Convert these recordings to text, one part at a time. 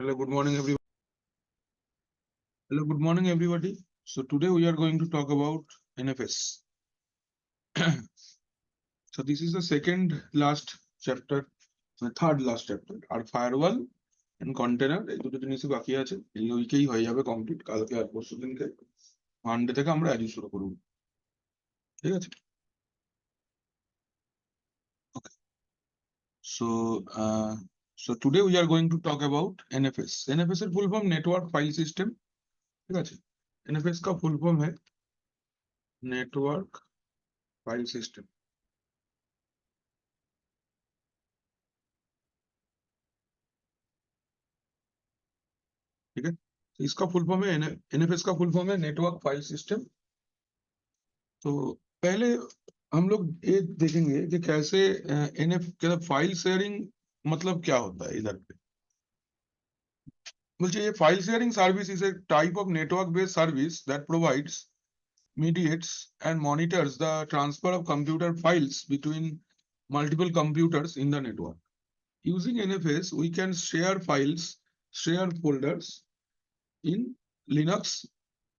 Hello, good morning, everyone. Hello, good morning, everybody. So today we are going to talk about NFS. So this is the second last chapter, the third last chapter. R firewall and container এই দুটো জিনিসই বাকি আছে। এই উইকেই হয়ে যাবে complete. কালকে আর পরশু দিনকে মানডে থেকে আমরা আজই শুরু করব। ঠিক আছে? Okay. So today we are going to talk about NFS. NFS এর full form Network File System. ঠিক আছে? NFS का full form है Network File System. ठीक है, तो इसका फुल फॉर्म है एनएफएस का फुल फॉर्म है नेटवर्क फाइल सिस्टम। तो पहले हम लोग ये देखेंगे कि कैसे एनएफ क्या फाइल शेयरिंग मतलब क्या होता है इधर पे। बोलते ये file sharing service is a type of network based service that provides mediates and monitors the transfer of computer files between multiple computers in the network. Using NFS, we can share files, share folders in Linux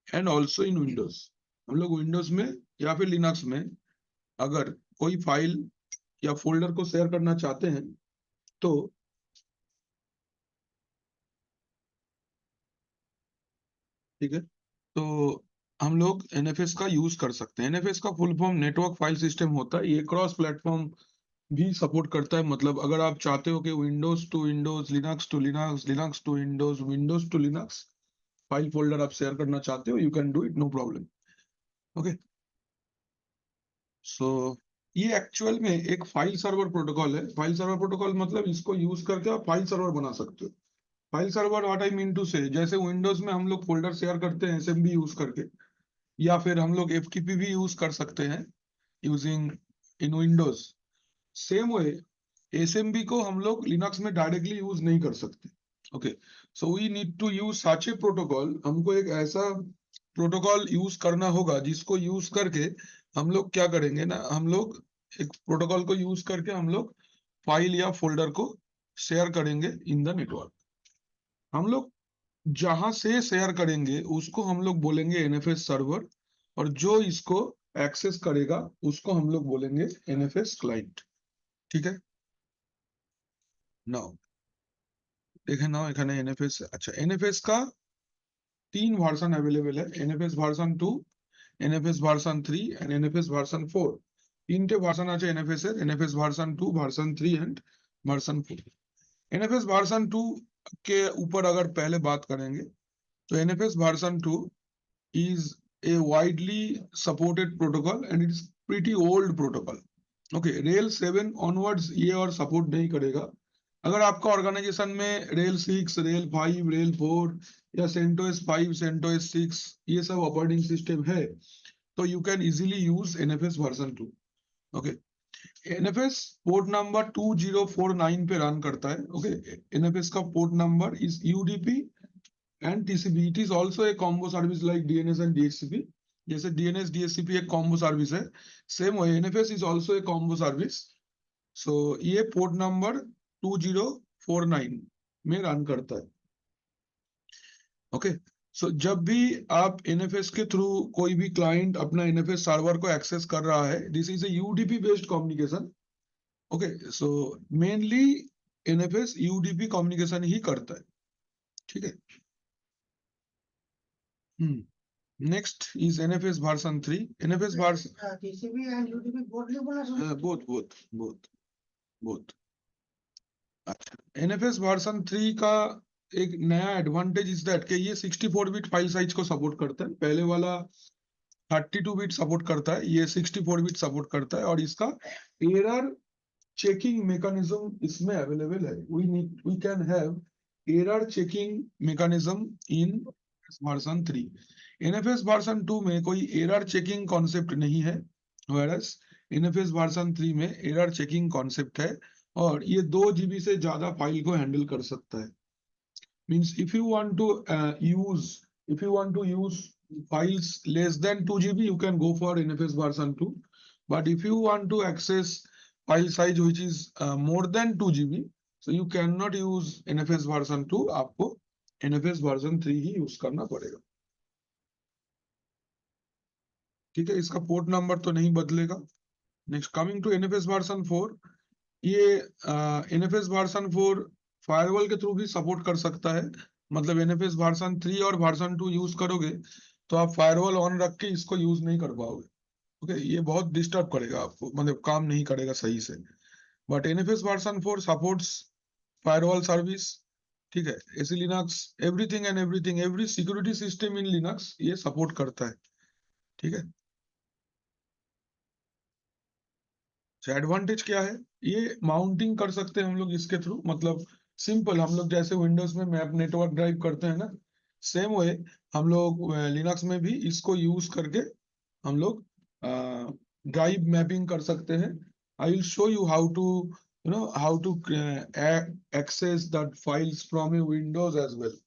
and also in Windows. हम लोग Windows में या फिर Linux में अगर कोई file या folder को शेयर करना चाहते हैं तो ठीक है, तो हम लोग एनएफएस का यूज कर सकते हैं। एनएफएस का full form network file system होता है। ये क्रॉस प्लेटफॉर्म भी सपोर्ट करता है। मतलब अगर आप चाहते हो कि Windows to Windows, Linux to Linux, Linux to Windows, Windows to Linux file folder आप शेयर करना चाहते हो, you can do it, no problem. Okay, so ये एक्चुअल में एक फाइल सर्वर प्रोटोकॉल है। फाइल सर्वर प्रोटोकॉल मतलब इसको यूज करके आप फाइल सर्वर बना सकते हो। File server what I mean to say, जैसे विंडोज में हम लोग फोल्डर शेयर करते हैं एसएमबी यूज करके, या फिर हम लोग एफटीपी भी यूज कर सकते हैं using in Windows. Same way SMB को हम लोग लिनक्स में डायरेक्टली यूज नहीं कर सकते। Okay, so we need to use such a protocol. हमको एक ऐसा प्रोटोकॉल यूज करना होगा जिसको यूज करके हम लोग क्या करेंगे ना, हम लोग एक प्रोटोकॉल को यूज करके हम लोग फाइल या फोल्डर को शेयर करेंगे इन द नेटवर्क। हम लोग जहां से शेयर करेंगे उसको हम लोग बोलेंगे एनएफएस सर्वर, और जो इसको एक्सेस करेगा उसको हम लोग बोलेंगे एनएफएस क्लाइंट। ठीक है, नाउ देखें ना এখানে एनएफएस। अच्छा, एनएफएस का 3 वर्जन अवेलेबल है, NFS version 2, NFS version 3 and NFS version 4। তিনটে ভার্সন আছে এনএফএস এর, NFS version 2, version 3 and version 4। NFS version 2 के ऊपर अगर पहले बात करेंगे तो NFS version 2 is a widely supported protocol and it is pretty old protocol. Okay, rail 7 onwards ये और सपोर्ट नहीं करेगा। अगर आपका ऑर्गेनाइजेशन में रेल 6, रेल 5, रेल 4 या सेंटोस 5, सेंटोस 6 ये सब ऑपरेटिंग सिस्टम है तो you can easily use NFS version 2। Okay, NFS port number 2049 पे रन करता है। ओके, एनएफएस का port number is UDP and TCP. It is also a combo service like DNS and DHCP. जैसे DNS DHCP एक combo service है, same way NFS is also a combo service. So ये port number 2049 में run करता है। Okay, सो जब भी आप NFS के थ्रू कोई भी क्लाइंट अपना NFS सर्वर को एक्सेस कर रहा है, this is a UDP based communication. Okay, so mainly NFS UDP communication ही करता है। ठीक है, next is NFS version 3. NFS version TCP and UDP both। अच्छा, NFS version 3 का एक नया एडवांटेज इज दैट कि ये 64 बिट फाइल साइज को सपोर्ट करता है। पहले वाला 32 बिट सपोर्ट करता है, ये 64 बिट सपोर्ट करता है, और इसका एरर चेकिंग मैकेनिज्म इसमें अवेलेबल है। We can have error checking mechanism in version 3। NFS version 2 में कोई एरर चेकिंग कॉन्सेप्ट नहीं है, whereas एनएफएस वर्जन 3 में एरर चेकिंग कॉन्सेप्ट है, और ये 2 जीबी से ज्यादा फाइल को हैंडल कर सकता है। Means if you want to use files less than 2 GB you can go for NFS version 2, but if you want to access file size which is more than 2 GB so you can not use NFS version 2, आपको NFS version 3 ही use करना पड़ेगा। ठीक है, इसका port number तो नहीं बदलेगा। Next coming to NFS version 4, ये एनएफएस वर्जन 4 फायरवॉल के थ्रू भी सपोर्ट कर सकता है। मतलब एनएफएस वर्जन 3 और वर्जन 2 यूज करोगे तो आप फायरवॉल ऑन रख के इसको यूज नहीं कर पाओगे। ओके, ये बहुत डिस्टर्ब करेगा आपको, मतलब काम नहीं करेगा सही से। But NFS version 4 supports firewall service. ठीक है, AC Linux everything and everything, every security system in Linux ये सपोर्ट करता है। ठीक है, एडवांटेज क्या है, ये माउंटिंग कर सकते हैं हम लोग इसके थ्रू। मतलब सिंपल, हम लोग जैसे विंडोज में मैप नेटवर्क ड्राइव करते हैं ना, सेम वे हम लोग लिनक्स में भी इसको यूज करके हम लोग ड्राइव मैपिंग कर सकते हैं। I will show you how to how to access that files from a Windows as well.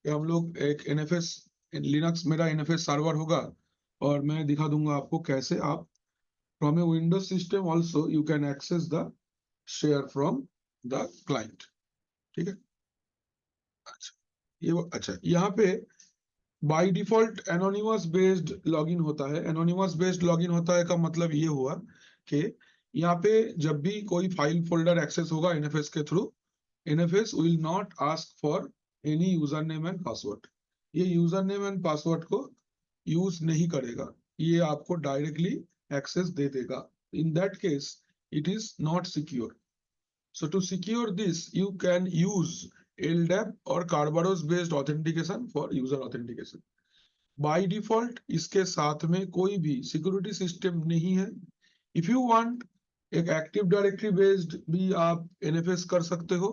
हम लोग एक एनएफएस लिनक्स, मेरा एनएफएस सर्वर होगा और मैं दिखा दूंगा आपको कैसे आप from a Windows system also you can access the share from the client। ठीक है, अच्छा अच्छा, यहाँ पे by default anonymous based login होता है। एनोनिमस बेस्ड लॉगिन होता है का मतलब ये हुआ कि यहाँ पे जब भी कोई फाइल फोल्डर एक्सेस होगा एनएफएस के through, NFS will not ask for any user name and password. ये यूजर नेम एंड पासवर्ड को यूज नहीं करेगा, ये आपको डायरेक्टली एक्सेस दे देगा। In that case it is not secure. So to secure this, you can use LDAP or Kerberos based authentication for user authentication। By default इसके साथ में कोई भी सिक्योरिटी सिस्टम नहीं है। इफ यू वांट, एक active directory based भी आप एनएफएस कर सकते हो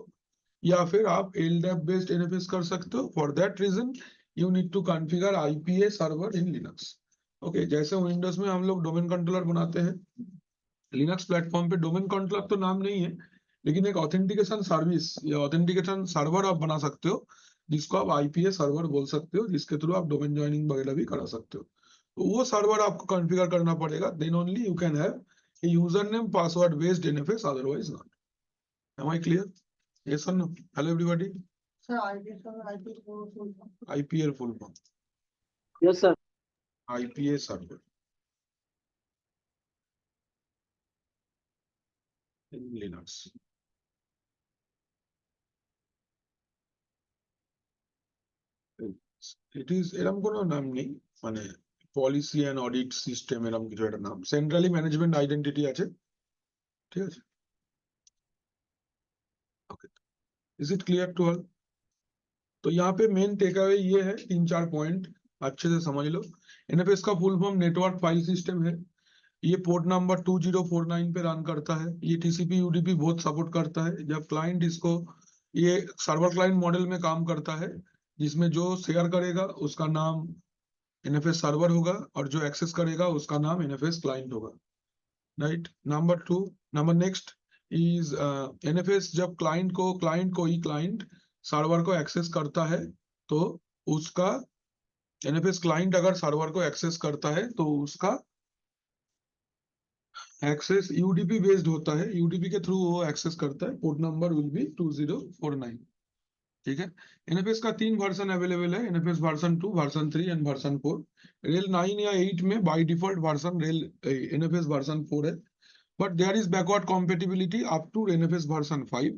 या फिर आप LDAP बेस्ड एनएफएस कर सकते हो। For that reason you need to configure IPA server in Linux. Okay, जैसे विंडोज में हम लोग डोमेन कंट्रोलर बनाते हैं, लिनक्स प्लेटफॉर्म पे डोमेन कंट्रोलर तो नाम नहीं है, लेकिन एक ऑथेंटिकेशन सर्विस या ऑथेंटिकेशन सर्वर आप बना सकते हो, जिसको आप आईपीए सर्वर बोल सकते हो, जिसके थ्रू आप डोमेन ज्वाइनिंग वगैरह भी करा सकते हो। तो वो सर्वर आपको कॉन्फ़िगर करना पड़ेगा, then only you can have a user name password based NFS, otherwise not. Am I clear? Yes और no? Hello everybody. Sir IPL full form? Yes sir. IPA server in Linux. It is এরকম কোনো নাম নেই, মানে policy and audit system এরকম কিছু একটা নাম, সেন্ট্রালি ম্যানেজমেন্ট আইডেন্টিটি আছে। ঠিক আছে, okay, is it clear to all? तो यहाँ पे मेन टेक अवे ये है, 3-4 पॉइंट अच्छे से समझ लो। एनएफएस का full form network file system है। ये पोर्ट नंबर 2049 पे रन करता है। ये टीसीपी यूडीपी बहुत सपोर्ट करता है। जब क्लाइंट इसको, ये सर्वर क्लाइंट मॉडल में काम करता है, जिसमें जो शेयर करेगा उसका नाम एनएफएस सर्वर होगा और जो एक्सेस करेगा उसका नाम एनएफएस क्लाइंट होगा। Right, number 2, number next is NFS जब क्लाइंट को ही क्लाइंट सर्वर को एक्सेस करता है तो उसका एनएफएस क्लाइंट अगर सर्वर को एक्सेस करता है तो उसका एक्सेस यूडीपी बेस्ड होता है, यूडीपी के थ्रू वो एक्सेस करता है। Port number will be 2049। ठीक है, एनएफएस का 3 वर्जन अवेलेबल है, NFS version 2, version 3 and version 4। रेल 9 या 8 में बाय डिफॉल्ट वर्जन रेल एनएफएस वर्जन 4 है, but there is backward compatibility up to NFS version 5।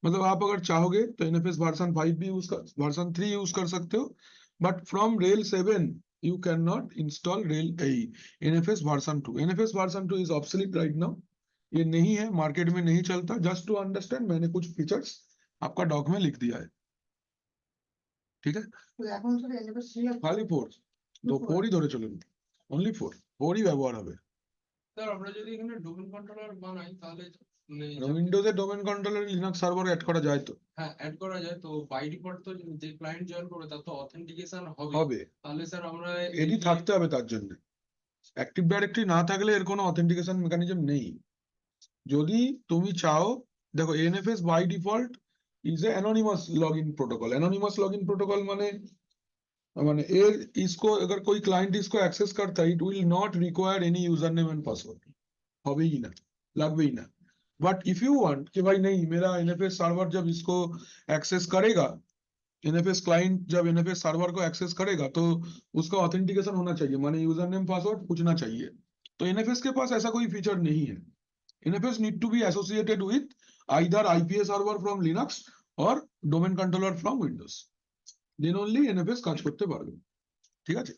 मतलब आप अगर चाहोगे तो एनएफएस वर्जन 5 भी यूज कर, वर्जन 3 यूज कर सकते हो, but from rail 7 you can not install rail NFS version 2। NFS version 2 is obsolete right now, ये नहीं है, मार्केट में नहीं चलता। जस्ट टू अंडरस्टैंड, मैंने कुछ फीचर्स आपका डॉक में लिख दिया है। ঠিক আছে, খালি 4, তো 4ই ধরে চলুন, অনলি 4ই ব্যবহার হবে। স্যার আমরা যদি এখানে ডোমেন কন্ট্রোলার বানাই তাহলে উইন্ডোজে domain controller Linux server add করা যায় তো? হ্যাঁ অ্যাড করা যায়, তো বাই ডিফল্ট তো যে ক্লায়েন্ট জয়েন করবে তার তো অথেন্টিকেশন হবে। হবে, তাহলে স্যার আমরা এডি থাকতে হবে তার জন্য। অ্যাক্টিভ ডাইরেক্টরি না থাকলে এর কোনো অথেন্টিকেশন মেকানিজম নেই। যদি তুমি চাও, দেখো NFS by default is a anonymous login protocol. Anonymous login protocol মানে এর इसको अगर कोई क्लाइंट इसको एक्सेस करता है, it will not require any user name and password, হবেই না, লাগবেই না। बट इफ यू वांट कि भाई नहीं, मेरा एनएफएस सर्वर जब इसको एक्सेस करेगा, एनएफएस क्लाइंट जब एनएफएस सर्वर को एक्सेस करेगा तो उसका ऑथेंटिकेशन होना चाहिए, माने यूजर नेम पासवर्ड पूछना चाहिए। तो एनएफएस के पास ऐसा कोई फीचर नहीं है। NFS need to be associated with either IPA server from Linux और domain controller from Windows, then only NFS কাজ করতে পারবে। ঠিক আছে,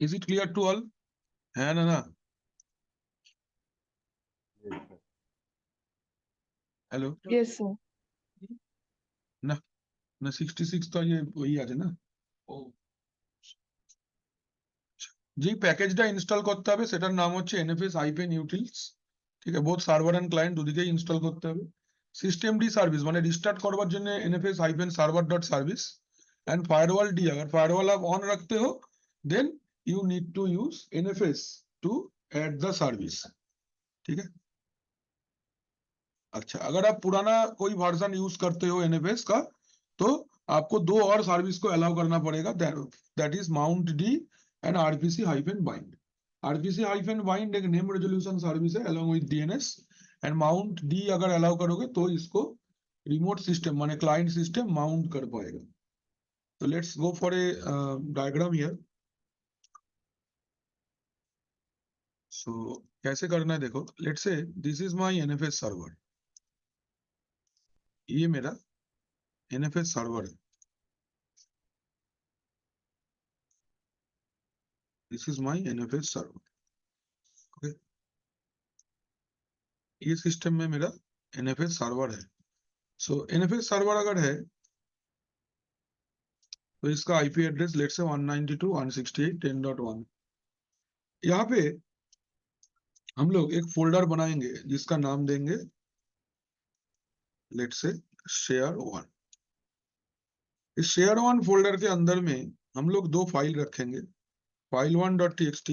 is it clear to all? হ্যাঁ না না? হ্যালো? Yes, sir. না না, 66 তো ये वही আছে না। ও যেই প্যাকেজটা ইনস্টল করতে হবে সেটার নাম হচ্ছে এনএফএস হাইফেন ইউটিলস। ঠিক আছে, বোথ সার্ভার এন্ড ক্লায়েন্ট দুদিকেই ইনস্টল করতে হবে। সিস্টেম ডি সার্ভিস মানে রিস্টার্ট করবার জন্য NFS hyphen server dot service and firewall d, अगर फायरवॉल आप ऑन रखते हो then you need to use NFS to add the service. ठीक है, अच्छा अगर आप पुराना कोई वर्जन यूज करते हो एनएफएस का तो आपको दो और सर्विस को अलाउ करना पड़ेगा, that is mountd and RPC hyphen bind. RPC hyphen bind एक नेम रेजोल्यूशन सर्विस है along with DNS, and mountd अगर अलाउ करोगे तो इसको रिमोट सिस्टम माने क्लाइंट सिस्टम माउंट कर पाएगा। तो let's go for a diagram here. So कैसे करना है देखो, let's say this is my NFS server, ये मेरा एनएफएस सर्वर है, this is my NFS server. Okay, ये सिस्टम में मेरा एनएफएस सर्वर है। सो एनएफएस सर्वर अगर है तो इसका आईपी एड्रेस लेट्स से 192.168.10.1। यहाँ पे हम लोग एक फोल्डर बनाएंगे जिसका नाम देंगे लेट्स से शेयर1। इस शेयर1 फोल्डर के अंदर में हम लोग दो फाइल रखेंगे, file1.txt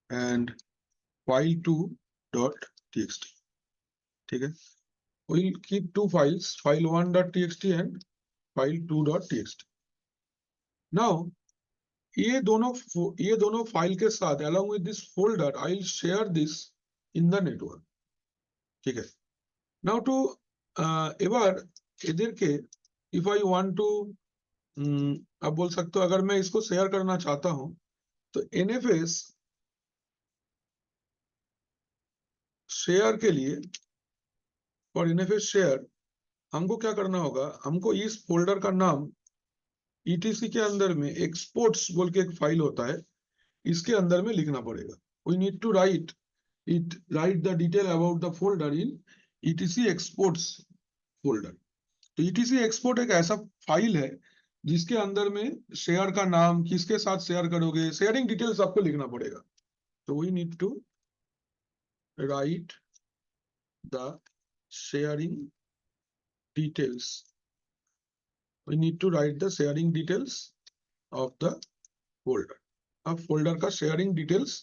एंड file2.txt। ठीक है, we'll keep two files, file1.txt and file2.txt। now ये दोनों फाइल के साथ along with this folder I'll share this in the network। ठीक है, now to এবার এদেরকে if I want to आप बोल सकते हो अगर मैं इसको शेयर करना चाहता हूं तो एनएफएस शेयर के लिए और एनएफएस शेयर हमको क्या करना होगा, हमको इस फोल्डर का नाम ईटीसी के अंदर में एक्सपोर्ट्स बोल के एक फाइल होता है, इसके अंदर में लिखना पड़ेगा। We need to write the detail about the folder in etc exports folder. तो ईटीसी एक्सपोर्ट एक ऐसा फाइल है जिसके अंदर में शेयर का नाम, किसके साथ शेयर करोगे, शेयरिंग डिटेल्स आपको लिखना पड़ेगा। तो we need to write the sharing details, we need to write the sharing details of the folder। अब फोल्डर का शेयरिंग डिटेल्स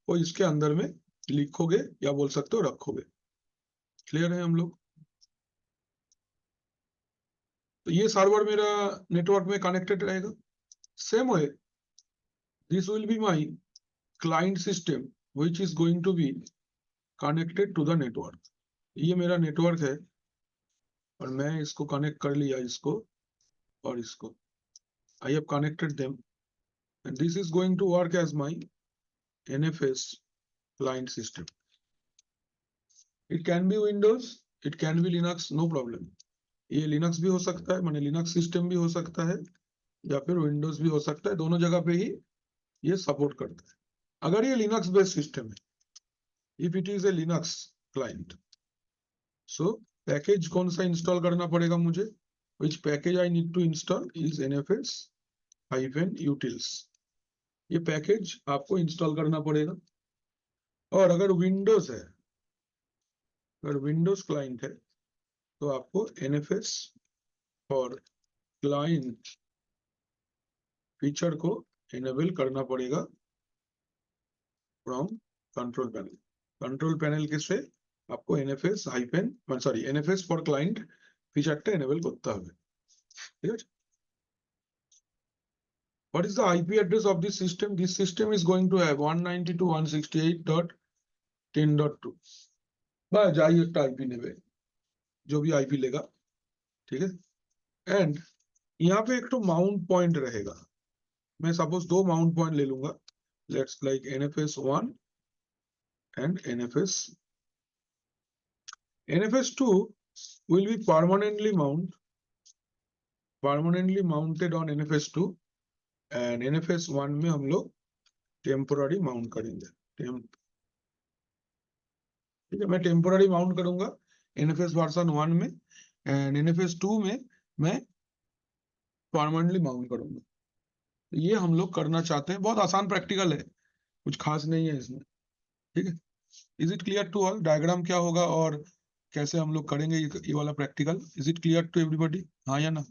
को इसके अंदर में लिखोगे या बोल सकते हो रखोगे। क्लियर है हम लोग? तो ये सर्वर मेरा नेटवर्क में कनेक्टेड रहेगा। Same way this will be my client system which is going to be connected to the network. ये मेरा नेटवर्क है और मैं इसको कनेक्ट कर लिया, इसको और इसको I have connected them and this is going to work as my NFS client system। It can be Windows, it can be Linux, no problem। ये Linux भी हो सकता है, माने Linux सिस्टम भी हो सकता है या फिर Windows भी हो सकता है, दोनों जगह पे ही ये सपोर्ट करता है। अगर ये Linux बेस्ड सिस्टम है, if it is a Linux client, so package कौन सा इंस्टॉल करना पड़ेगा मुझे, which package I need to install is NFS-utils। ये पैकेज आपको इंस्टॉल करना पड़ेगा। और अगर विंडोज है, अगर विंडोज क्लाइंट है तो आपको NFS और क्लाइंट फीचर को इनेबल करना पड़ेगा from control panel. Control panel के से आपको NFS फॉर क्लाइंट फीचरটা এনেবল করতে হবে। ঠিক আছে, What is the IP address of this system? This system is going to have 192.168.10.2 বা যাই একটা আইপি নেবে, जो भी आईपी लेगा, ठीक है। एंड यहाँ पे एक तो माउंट पॉइंट रहेगा। मैं सपोज दो माउंट पॉइंट ले लूंगा, let's like NFS1 and NFS2 will be permanently mounted on NFS2 and NFS1 में हम लोग टेम्पोररी माउंट करेंगे। ठीक है, मैं टेम्पोररी माउंट करूंगा NFS वर्जन 1 में एंड NFS2 में मैं परमानेंटली माउंट करूंगा। ये हम लोग करना चाहते हैं, बहुत आसान प्रैक्टिकल है, कुछ खास नहीं है इसमें। ठीक है, is it clear to all? Diagram क्या होगा और कैसे हम लोग करेंगे ये वाला practical, is it clear to everybody? हाँ या ना?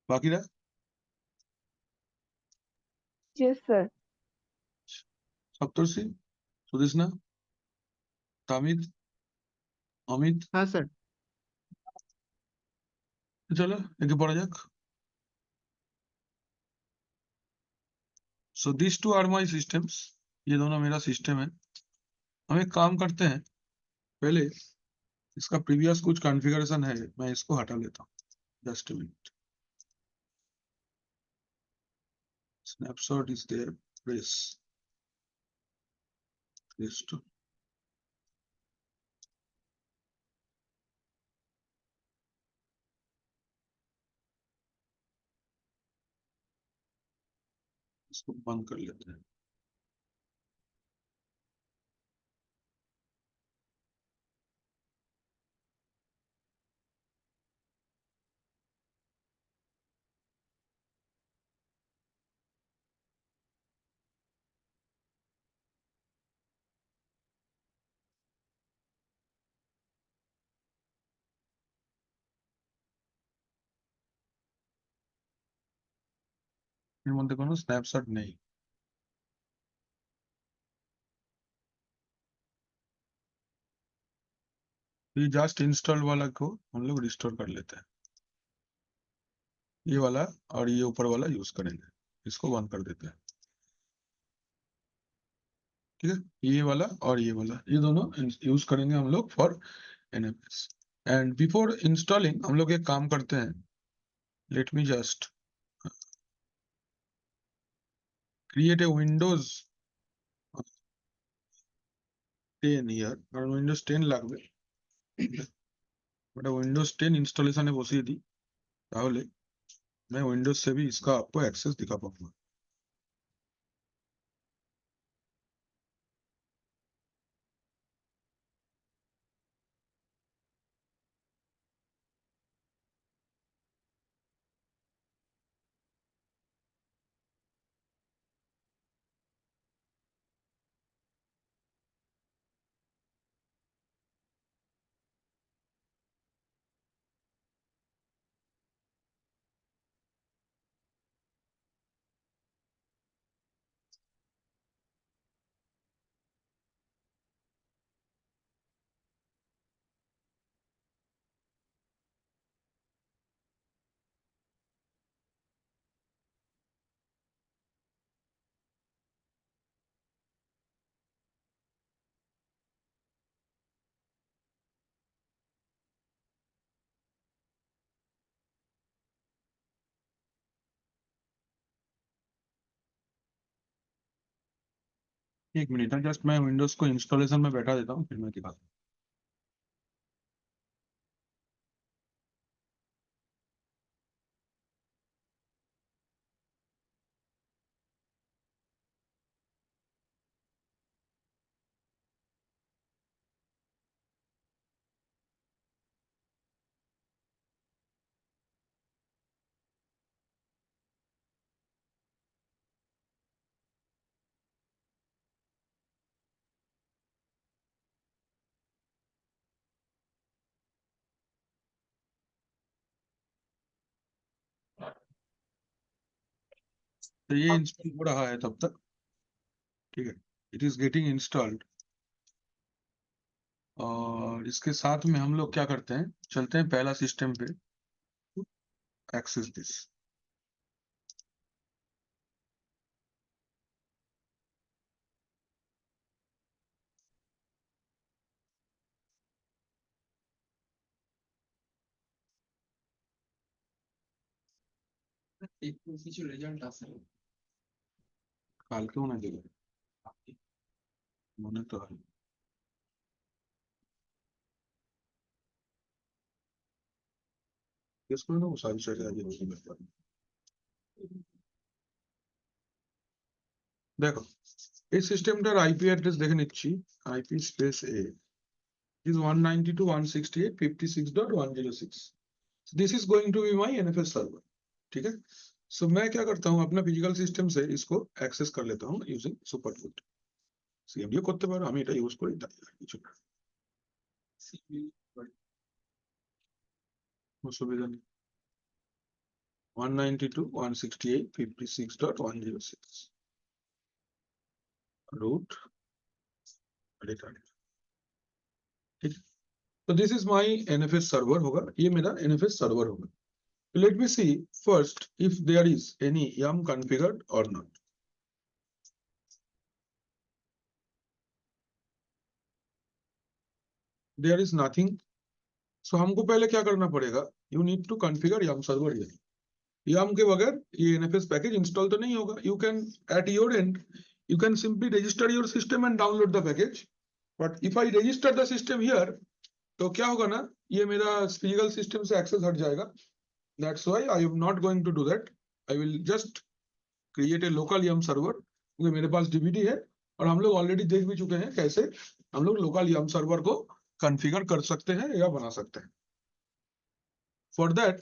बाकी रहा Yes, sir. सप्तर्षि, सुदेशना, तामिद, अमित, हाँ सर। चलो एके पढ़ा जाक। So this two are my systems, ये दोनों मेरा सिस्टम है। हम एक काम करते हैं, पहले इसका प्रीवियस कुछ कॉन्फ़िगरेशन है, मैं इसको हटा लेता हूँ, just a minute. Snapshot is there, press to इसको बंद कर लेते हैं। এর মধ্যে কোনো স্ন্যাপশট নেই। ये जस्ट इंस्टॉल वाला को हम लोग रिस्टोर कर लेते हैं, ये वाला और ये ऊपर वाला यूज करेंगे, इसको बंद कर देते हैं। ठीक है, ये वाला और ये वाला, ये दोनों यूज करेंगे हम लोग for NFS। And before installing हम लोग एक काम करते हैं, late me just create a Windows 10 here, কারণ উইন্ডোজ 10 লাগবে। ওটা উইন্ডোজ 10 इंस्टॉलेशने বসিয়ে দিই, তাহলে मैं विंडोज से भी इसका आपको एक्सेस दिखा पाऊंगा। एक मिनट, जस्ट मैं विंडोज को इंस्टॉलेशन में बैठा देता हूँ, फिर मैं दिखाता हूँ। तो ये इंस्टॉल हो रहा है तब तक, ठीक है, इट इज गेटिंग इंस्टॉल्ड। और इसके साथ में हम लोग क्या करते हैं, चलते हैं पहला सिस्टम पे, एक्सेस दिस। একটু কিছু রেজাল্ট আছে কালকেও না দেবে মনে তো হয়। জিজ্ঞেস করে নেবো সারি সারি আগে কি ব্যাপার। দেখো এই সিস্টেমটার আইপি অ্যাড্রেস দেখে নিচ্ছি, IP space A is 192.168.56.106. This is going to be my NFS server, ठीक है। सो मैं क्या करता हूँ, अपना फिजिकल सिस्टम से इसको एक्सेस कर लेता हूँ यूजिंग सुपरफुट। সিএমডিও করতে পারো, আমি এটা ইউজ করি তাই আর কিছু না, অসুবিধা নেই। 192.168.56.106 रूट रिटर्न, ठीक है। तो this is my NFS server होगा, ये मेरा एनएफएस सर्वर होगा। Let me see first if there is any yum configured or not. There is nothing. So हमको पहले क्या करना पड़ेगा, you need to configure yum server here. yum के बगैर ये एनएफएस पैकेज इंस्टॉल तो नहीं होगा। You can at your and you can simply register your system and download the package, but if I register the system here तो क्या होगा ना, ये मेरा फिजिकल सिस्टम से एक्सेस हट जाएगा। That's why I am not going to do that. I will just create a local yum server, क्योंकि मेरे पास डीवीडी है और हम लोग ऑलरेडी देख भी चुके हैं कैसे हम लोग लोकल yum सर्वर को कॉन्फ़िगर कर सकते हैं या बना सकते हैं। For that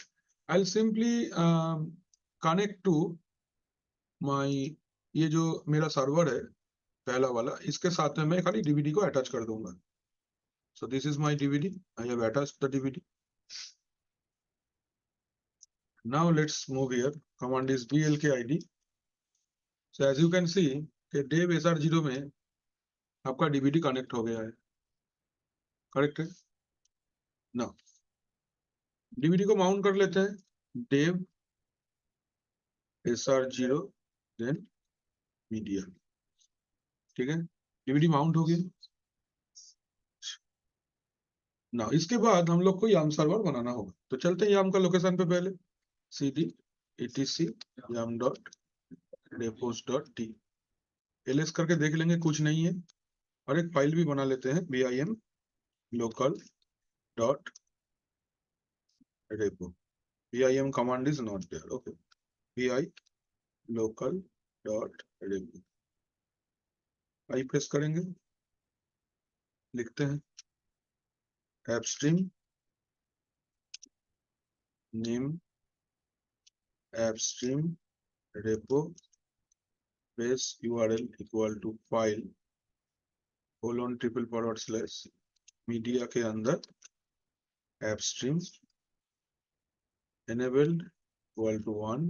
I'll simply connect to my, ये जो मेरा सर्वर है पहला वाला, इसके साथ में मैं खाली डीवीडी को अटैच कर दूंगा। So this is my DVD. I have attached the DVD. Now let's move here. Command is blkid. So as you can see कि dev sr0 में आपका डीवीडी कनेक्ट हो गया है, करेक्ट है ना। डीवीडी को माउंट कर लेते हैं, dev sr0 देन मीडिया, ठीक है। डीवीडी माउंट हो गया ना। इसके बाद हम लोग को yum सर्वर बनाना होगा, तो चलते हैं yum का लोकेशन पे पहले, cd etc yum dot repos dot t, ls करके देख लेंगे कुछ नहीं है, और एक फाइल भी बना लेते हैं bim local dot repo। bim command is not there, okay, bi local dot repo, I press करेंगे, लिखते हैं appstream name appstream repo base url equal to file colon // media के अंदर appstream enabled equal to 1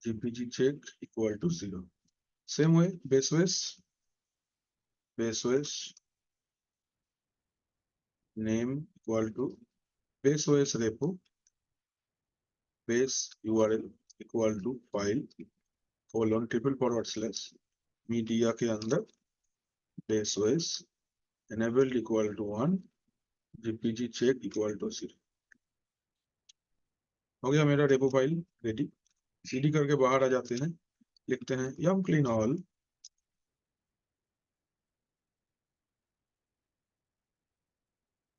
gpg check equal to 0। same way baseOS name equal to baseOS repo base url equal to file colon // media के अंदर baseOS enabled equal to 1 gpg check equal to 0। हो गया मेरा repo file ready. CD करके बाहर आ जाते हैं, लिखते हैं yum clean all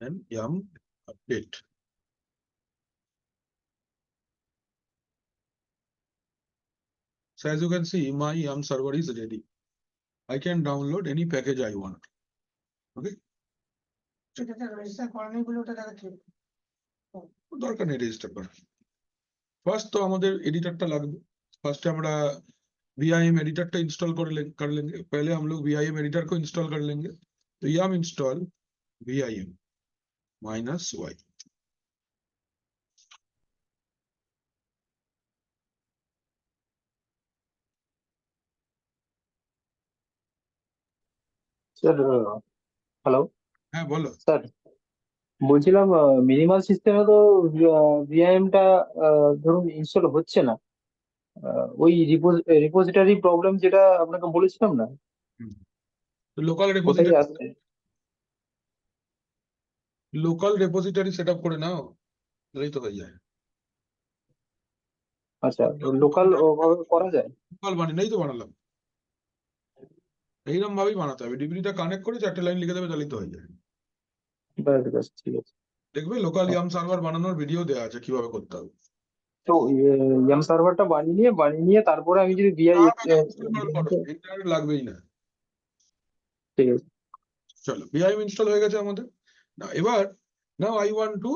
and yum update। So as you can see my yum server is ready, I can download any package I want, okay। দরকার নেই রেজিস্টার করা। ফার্স্ট তো আমাদের এডিটরটা লাগবে, ফার্স্টে আমরা VIM एडिटर इंस्टॉल कर लेंगे। पहले हम लोग VIM एडिटर को इंस्टॉल कर लेंगे, तो yum install VIM -y। Sir, hello. হ্যাঁ বলো। স্যার বলছিলাম মিনিমাল সিস্টেমে তো ভিআইএম টা ধরুন ইনস্টল হচ্ছে না। ওই রিপোজিটরি প্রবলেম যেটা আপনাকে বলেছিলাম না, লোকাল ওটাই রেপোজিটরি আসছে। সেট আপ করে নাও, তাহলেই তো হয়ে যায়। আচ্ছা, লোকাল ওভাবে করা যায়? লোকাল বানিয়ে তো বানালাম, এইরকম ভাবেই বানাতে হবে। ডিবিটা কানেক্ট করে 4টে লাইন লিখে দেবে, তাহলেই তো হয়ে যায়। ব্যাস ব্যাস, ঠিক আছে। দেখবে লোকাল ইয়াম সার্ভার বানানোর ভিডিও দেওয়া আছে কিভাবে করতে হবে। তো ইয়াম সার্ভারটা বানিয়ে তারপরে আমি যদি ভিআই, ইন্টারনেট লাগবেই না। ঠিক আছে। চলো, ভিআইএম ইনস্টল হয়ে গেছে আমাদের। না এবার, now I want to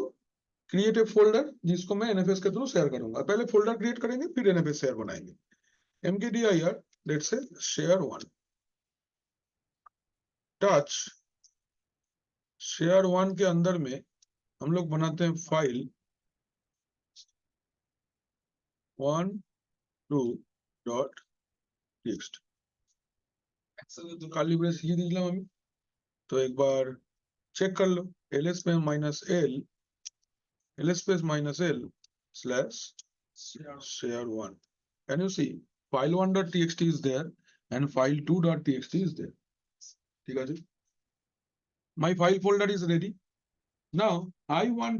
create a folder जिसको मैं एनएफएस के थ्रू शेयर करूंगा। पहले फोल्डर क्रिएट करेंगे, फिर एनएफएस शेयर बनाएंगे। mkdir let's say share one, touch share one के अंदर में हम लोग बनाते हैं फाइल 12.txt। काली ब्रेस ये दिखला हमें, तो एक बार चेक कर लो, ls पे -l slash share one। Can you see file1.txt is there and file2.txt is there? ठीक है जी, my file folder is ready। Now I want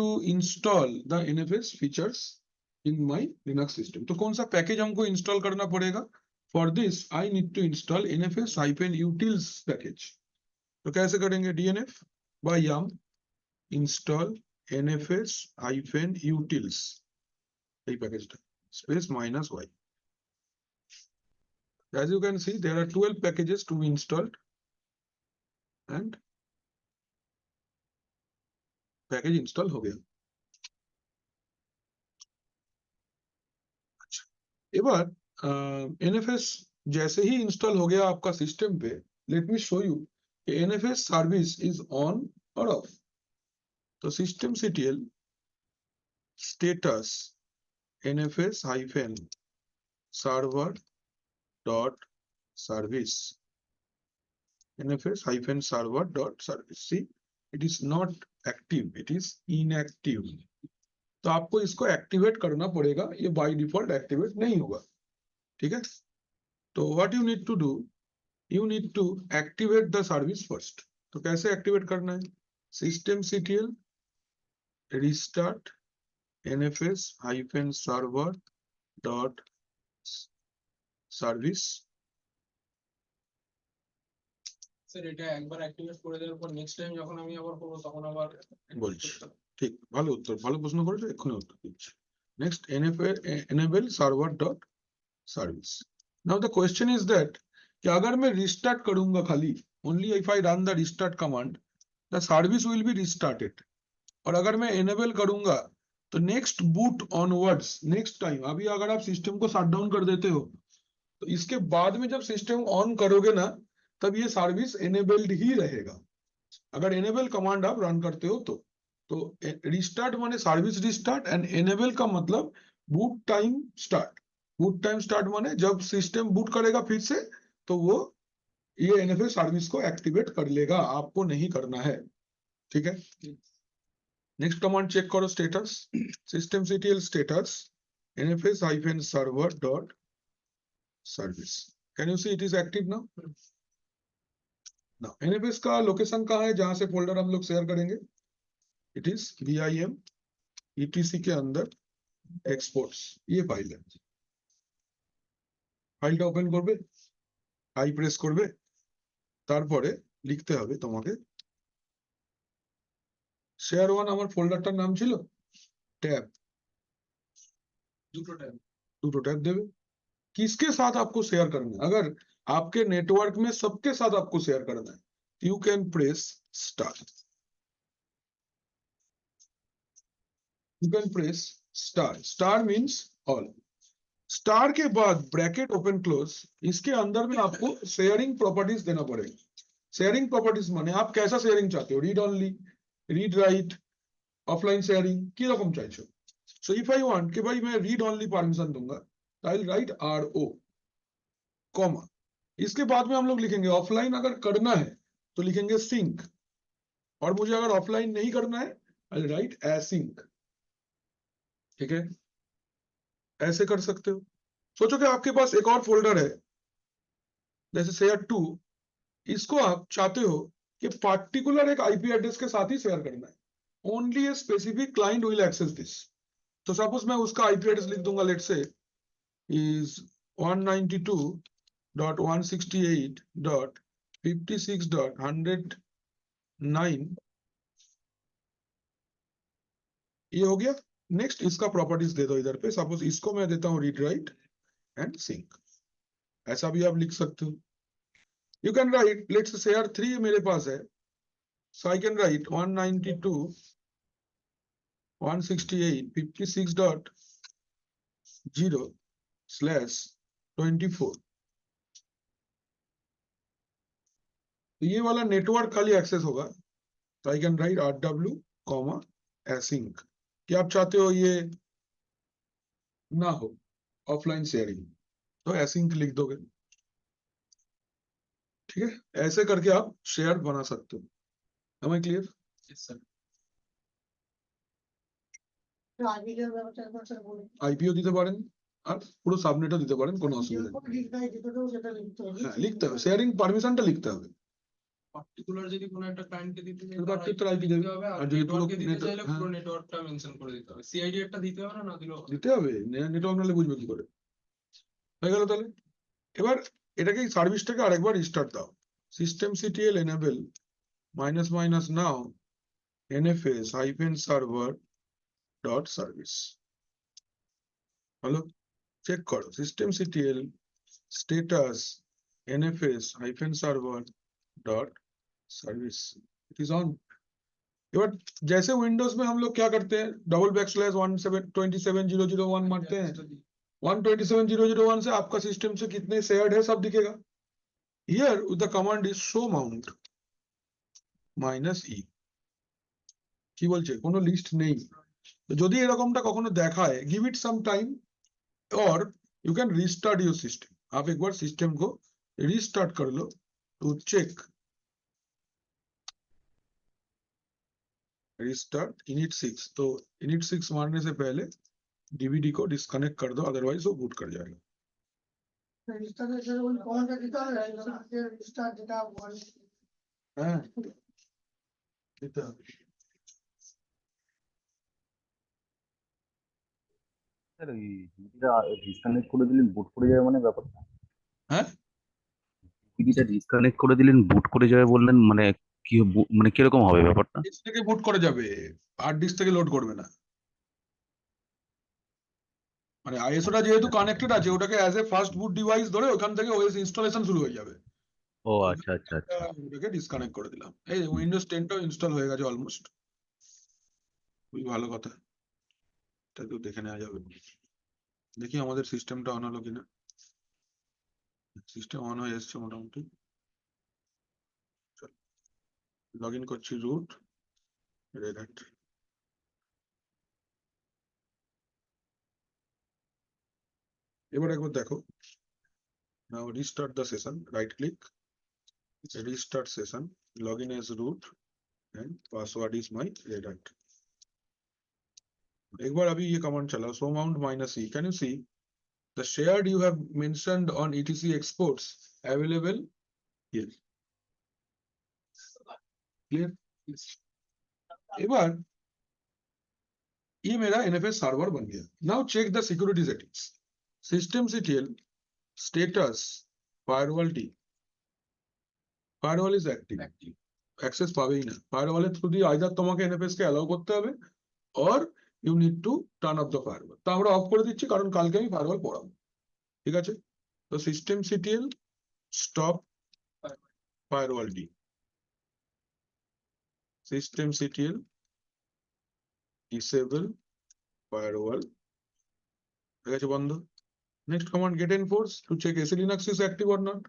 to install the NFS features in my Linux system। तो कौन सा package हमको install करना पड़ेगा? For this I need to install nfs-utils package। तो कैसे करेंगे? dnf by yum install nfs-utils, এই প্যাকেজটা space -y। As you can see, there are 12 packages to be installed and package install हो गया। अच्छा, এবার एनएफएस जैसे ही इंस्टॉल हो गया आपका सिस्टम पे, let me show you NFS service is on और ऑफ। तो systemctl status nfs-server dot service, nfs-server dot service। See, it is not active, it is inactive। तो आपको इसको एक्टिवेट करना पड़ेगा, ये बाय डिफॉल्ट एक्टिवेट नहीं होगा। ठीक है, तो what you need to do, you need to activate the service first। तो कैसे एक्टिवेट करना है? systemctl restart nfs-server dot service। Sir এটা একবার অ্যাক্টিভেট করে দেওয়ার পর নেক্সট টাইম যখন আমি আবার করবো তখন আবার বলছি, ঠিক, ভালো উত্তর, ভালো প্রশ্ন করেছো, এক্ষুনি উত্তর দিচ্ছি। Next enable server dot service। now the question is that कि अगर मैं रिस्टार्ट करूंगा खाली, only if I run the restart command, the service will be restarted। और अगर मैं enable करूंगा तो next boot onwards, next time, अभी अगर आप सिस्टम को शट डाउन कर देते हो तो इसके बाद में जब सिस्टम ऑन करोगे ना, तब ये सर्विस एनेबल्ड ही रहेगा। अगर एनेबल कमांड आप रन करते हो तो रिस्टार्ट माने सर्विस रिस्टार्ट, एंड एनेबल का मतलब boot time start. Boot time start माने जब सिस्टम बूट करेगा फिर से, तो वो ये एनएफएस सर्विस को एक्टिवेट कर लेगा, आपको नहीं करना है। ठीक है, नेक्स्ट कमांड चेक करो, status systemctl status nfs-server dot service। Can you see it is active now? NFS का लोकेशन कहाँ है जहां से फोल्डर हम लोग शेयर करेंगे? इट इज vim etc के अंदर एक्सपोर्ट्स, ये फाइल है। ফাইলটা ওপেন করবে, আই প্রেস করবে, তারপরে লিখতে হবে তোমাকে শেয়ার ওয়ান। আমার ফোল্ডারটার নাম ছিল टैब, দুটো ট্যাব देवे। किसके साथ आपको शेयर करना है? अगर आपके नेटवर्क में सबके साथ आपको शेयर करना है, you can press star. You can press star, star means all. Star के बाद ब्रैकेट ओपन क्लोज, इसके अंदर में आपको शेयरिंग प्रॉपर्टीज देना पड़ेगा। शेयरिंग प्रॉपर्टीज माने आप कैसा शेयरिंग चाहते हो, read only, read write, offline sharing, কি রকম চাইছো? सो इफ आई वांट कि भाई मैं रीड ओनली परमिशन दूंगा, I will write RO comma, इसके बाद में हम लोग लिखेंगे ऑफलाइन अगर करना है तो लिखेंगे सिंक, और मुझे अगर ऑफलाइन नहीं करना है आई राइट एसिंक। ठीक है, ऐसे कर सकते हो। सोचो कि आपके पास एक और फोल्डर है जैसे शेयर 2, इसको आप चाहते हो कि पार्टिकुलर एक आईपी एड्रेस के साथ ही शेयर करना है, only a specific client will access this. तो सपोज मैं उसका आईपी एड्रेस लिख दूंगा, लेट्स से is 192.168.56.109। ये हो गया। नेक्स्ट इसका प्रॉपर्टीज दे दो इधर पे, सपोज इसको मैं देता हूँ रीड राइट एंड सिंक, ऐसा भी आप लिख सकते हो। You can write, let's say share 3 मेरे पास है, सो आई कैन राइट 192.168.56.0/24। तो ये वाला नेटवर्क खाली एक्सेस होगा, तो I can write RW comma async, कि आप चाहते हो ये ना हो ऑफलाइन शेयरिंग, तो एसिंक लिख दोगे। ठीक है, ऐसे करके आप शेयर बना सकते हो। Am I clear? Yes, sir. IPO দিতে পারেন আর পুরো সাবনেটও দিতে পারেন, কোনো অসুবিধা নেই। হ্যাঁ, লিখতে হবে, শেয়ারিং পারমিশনটা লিখতে হবে। পার্টিকুলার যদি কোনো একটা ক্লায়েন্টকে দিতে চাই তাহলে তার particular IP IP দিতে দেবে। হবে, আর আর যদি পুরো নেটওয়ার্কে দিতে net- চাইলে হ্যাঁ। পুরো নেটওয়ার্কটা মেনশন করে দিতে হবে। সিআইডি একটা দিতে হবে না দিলেও হবে। দিতে হবে, নেটওয়ার্ক নাহলে বুঝবে কি করে। হয়ে গেল তাহলে। এবার এটাকে সার্ভিসটাকে আরেকবার রিস্টার্ট দাও, systemctl enable -- now nfs-server.service। হলো, চেক করো systemctl status nfs-server.service, it is on। एबार जैसे विंडोज में हम लोग क्या करते हैं, $127,001 मारते हैं, 127,001 से आपका सिस्टम से कितने शेयर्ड है सब दिखेगा। Here with the command is show mount -e, কি বলছে কোনো লিস্ট নেই। তো যদি এরকমটা কখনো দেখায়, गिव इट सम टाइम और you can restart your system. आप एक बार सिस्टम को रीस्टार्ट कर लो टू चेक रीस्टार्ट init 6। तो init 6 मारने से पहले डीवीडी को डिस्कनेक्ट कर दो, अदरवाइज वो बूट कर जाएगा। हाँ, दिखता है। স্যার ওই টিভিটা ডিসকানেক্ট করে দিলেন বুট করে যাবে মানে ব্যাপারটা, হ্যাঁ, টিভিটা ডিসকানেক্ট করে দিলেন বুট করে যাবে বললেন, মানে কি মানে কিরকম হবে ব্যাপারটা? ডিস্ক থেকে বুট করে যাবে, হার্ড ডিস্ক থেকে লোড করবে না। মানে আইএসওটা যেহেতু কানেক্টেড আছে, ওটাকে as a first boot device ধরে ওখান থেকে ওএস ইনস্টলেশন শুরু হয়ে যাবে। ও আচ্ছা আচ্ছা আচ্ছা। ওটাকে ডিসকানেক্ট করে দিলাম, এই উইন্ডোজ 10টাও ইনস্টল হয়ে গেছে অলমোস্ট। খুবই ভালো কথা, এটা তো দেখে নেওয়া যাবে। দেখি আমাদের সিস্টেমটা অন হলো কিনা। সিস্টেম অন হয়ে এসছে মোটামুটি। লগ ইন করছি রুট রেড হ্যাট। এবার একবার দেখো, now restart the session, right click, restart session, log in as root and password is my red hat। एक बार अभी ये कमांड चला, so mount -e, can you see the shared you have mentioned on etc exports available here, clear। एबार ये मेरा NFS server बन गया। Now check the security settings, systemctl status firewall t, firewall is active, access পাবেই না। ফায়ারওয়ালের through দিয়ে either তোমাকে এনএফএস কে অ্যালাউ করতে হবে or you need to turn off the firewall. তো আমরা অফ করে দিচ্ছি কারণ কালকে আমি ফায়ারওয়াল পড়াবো। ঠিক আছে, তো systemctl stop firewall d, systemctl disable firewall, ঠিক আছে বন্ধ। Next command get enforce to check SELinux is active और नॉट,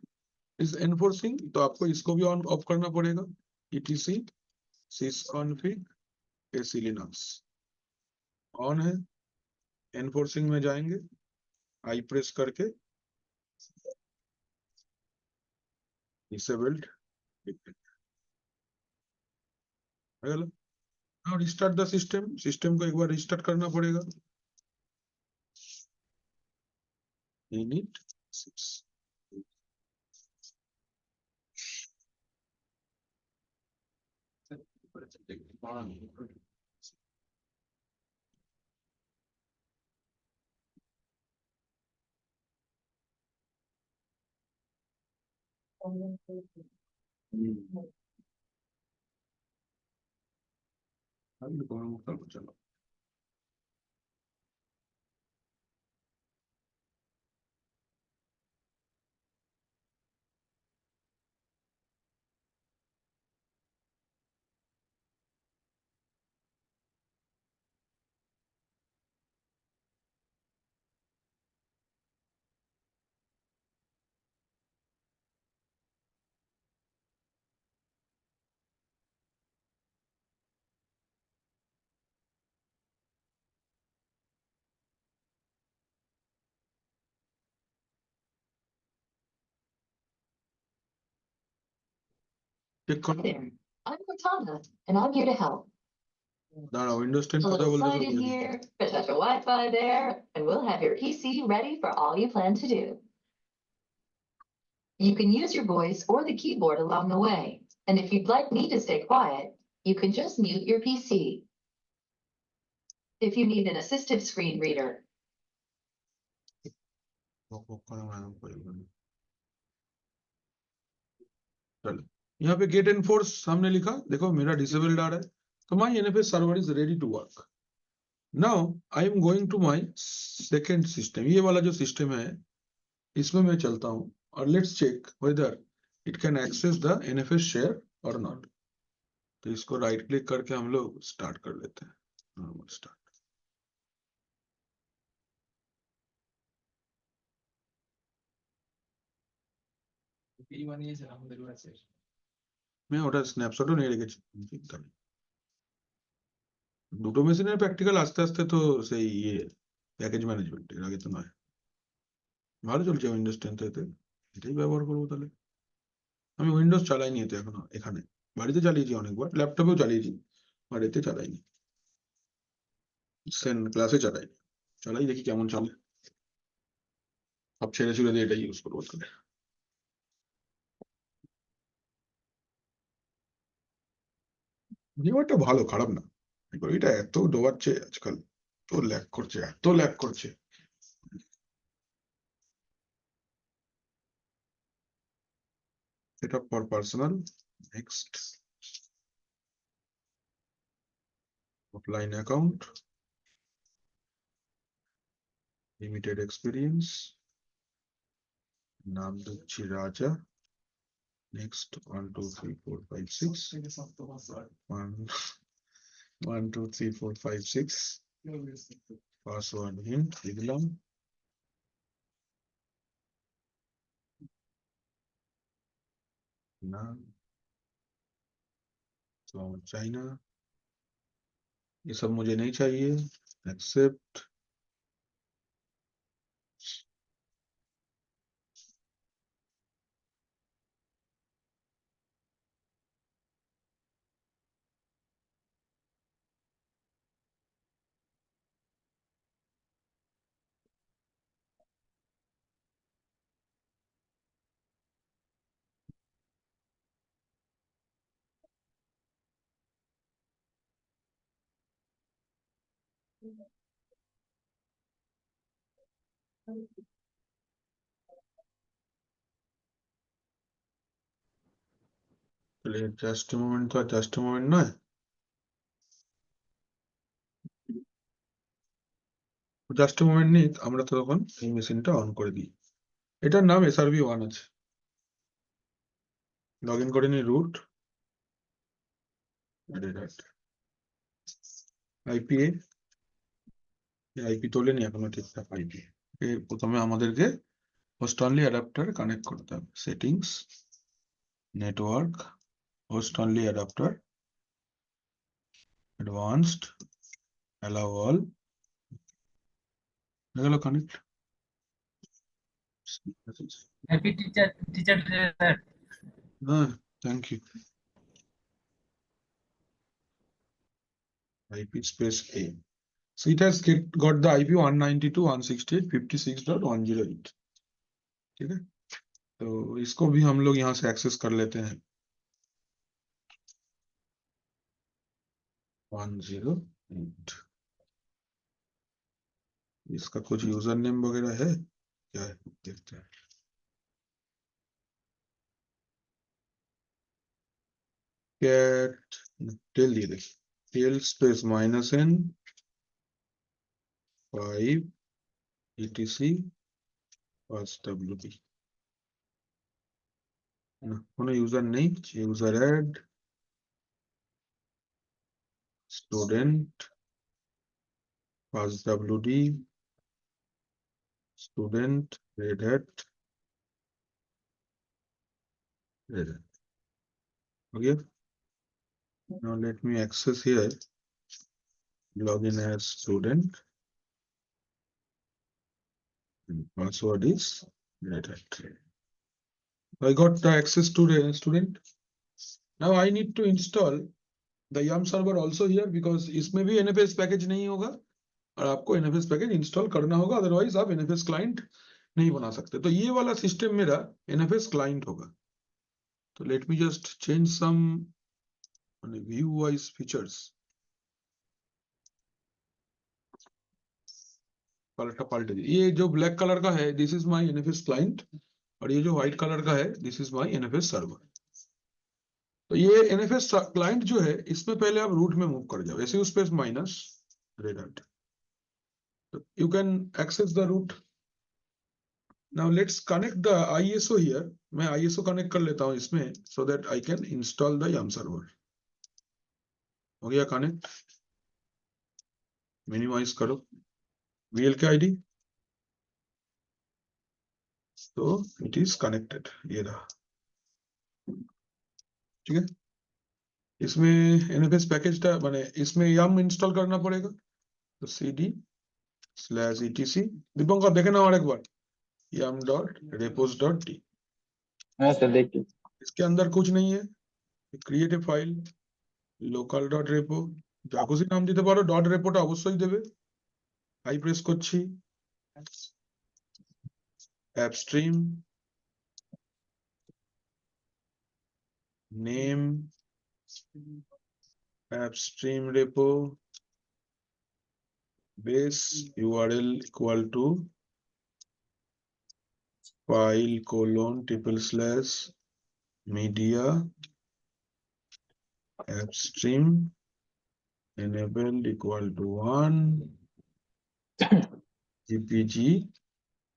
इज एनफोर्सिंग, तो आपको इसको भी ऑन ऑफ करना पड़ेगा। etc sysconfig AC Linux on है, एनफोर्सिंग में जाएंगे, आई प्रेस करके disabled. Now restart the system. System को एक बार रिस्टार्ट करना पड़ेगा. Init 6. चलो. Check करो. There. I'm Cortana, and I'm here to help. दाঁড়া, Windows 10 A কথা little বলতে sign in here, a touch of Wi-Fi there, and we'll have your PC ready for all you plan to do. You can use your voice or the keyboard along the way, and if you'd like me to stay quiet, you can just mute your PC. If you need an assistive screen reader, चलो, यहाँ पे gate enforce सामने लिखा, देखो मेरा disabled आ रहा है, तो my NFS server is ready to work. Now I am going to my second system. ये वाला जो सिस्टम है इसमें मैं चलता हूँ और let's check whether it can access the NFS share और नॉट. तो इसको राइट क्लिक करके हम लोग स्टार्ट कर लेते हैं. Normal start. বানিয়েছে আমাদের কাছে। मैं ওটা স্ন্যাপশটও নিয়ে রেখেছি, চিন্তা নেই. দুটো মেশিনের প্র্যাকটিক্যাল আস্তে আস্তে তো সেই ইয়ে প্যাকেজ ম্যানেজমেন্ট, এর আগে তো নয়. ভালো চলছে উইন্ডোজ 10 এতে, এটাই ব্যবহার করবো তাহলে. আমি উইন্ডোজ চালাইনি এতে এখনো. এখানে বাড়িতে চালিয়েছি অনেকবার, ল্যাপটপেও চালিয়েছি, আর এতে চালাইনি. সেন ক্লাসে চালাইনি. চালাই দেখি কেমন চলে. সব ছেড়ে ছুড়ে দিয়ে এটাই ইউজ করবো তাহলে. ভিউয়ারটা ভালো, খারাপ না. এবার এটা এত ডোবাচ্ছে আজকাল, এত ল্যাগ করছে, এত ল্যাগ করছে. Setup for personal, next. Offline account, limited experience, নাম দিচ্ছি রাজা. নেক্সট 1 2 3 4 5 6 1 1 2 3 4 5 6 পাসওয়ার্ড হিন্ট দিলাম. না, तो चाइना, ये सब मुझे नहीं चाहिए. एक्सेप्ट. তাহলে জাস্ট মোমেন্ট তো জাস্ট মোমেন্ট নয়, জাস্ট মোমেন্ট নিয়ে আমরা তো তখন এই মেশিনটা অন করে দিই. এটার নাম SRV1 আছে. লগ ইন করে নি. রুট আইপিএ, আইপি তোলেনি এখনো ঠিকঠাক. আইপি প্রথমে আমাদেরকে হোস্ট অনলি অ্যাডাপ্টার কানেক্ট করতে হবে. Settings, network, host only adapter, advanced, allow all. গেল connect. Happy teacher teacher Thank you. IP space A. So it has got the IP 192.168.56.108. ठीक है, तो इसको भी हम लोग यहाँ से एक्सेस कर लेते हैं 108. इसका कुछ यूजर नेम वगैरह है क्या है, देखते हैं. कैट टेल दिए देखिए, tail space -n 5 etc first wp কোনো ইউজার নেই, user add student first wd student redhat okay. Now let me access here, login as student and password is redhat. I got the access to the student. Now I need to install the yum server also here because इसमें भी NFS package नहीं होगा और आपको NFS package install करना होगा, otherwise आप NFS client नहीं बना सकते. तो ये वाला सिस्टम मेरा NFS क्लाइंट होगा. तो let me just change some view wise features. पलट दी, ये जो ब्लैक कलर का है this is my NFS client और ये जो व्हाइट कलर का है this is my NFS server. तो ये NFS क्लाइंट जो है इसमें पहले आप रूट में मूव कर जाओ, ऐसे उस पे minus रेडहाट. You can access the root. Now let's connect the ISO here. मैं ISO connect कर लेता हूँ इसमें so that I can install the yum server. हो गया कनेक्ट, मिनिमाइज करो VLK ID. तो it is connected, ये रहा. ठीक है, इसमें NFS पैकेज था माने इसमें yum इंस्टॉल करना पड़ेगा. तो cd/etc दीपंकर देखे ना और एक बार yum.repos.d. हाँ सर देखिए. इसके अंदर कुछ नहीं है, क्रिएट ए फाइल local.repo যা খুশি নাম দিতে পারো, ডট রেপোটা অবশ্যই দেবে. আই প্রেস করছি, AppStream name AppStream repo base URL equal to file:/media appstream enabled equal to 1 gpg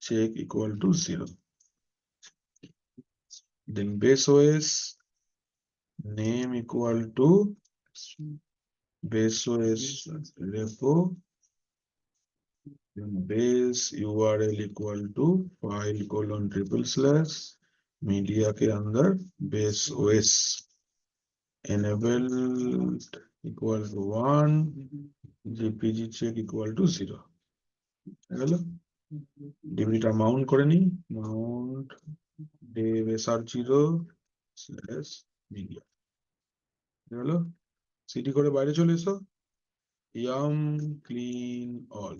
check equal to 0. Then base OS name equal to base OS repo base URL equal to file:/media के अंदर base OS enabled equal to 1 gpg check equal to 0. হলো ডিবিটা Mount করে নি, Mount dev sr0/media হলো. CD করে বাইরে চলে এসো, yum clean all.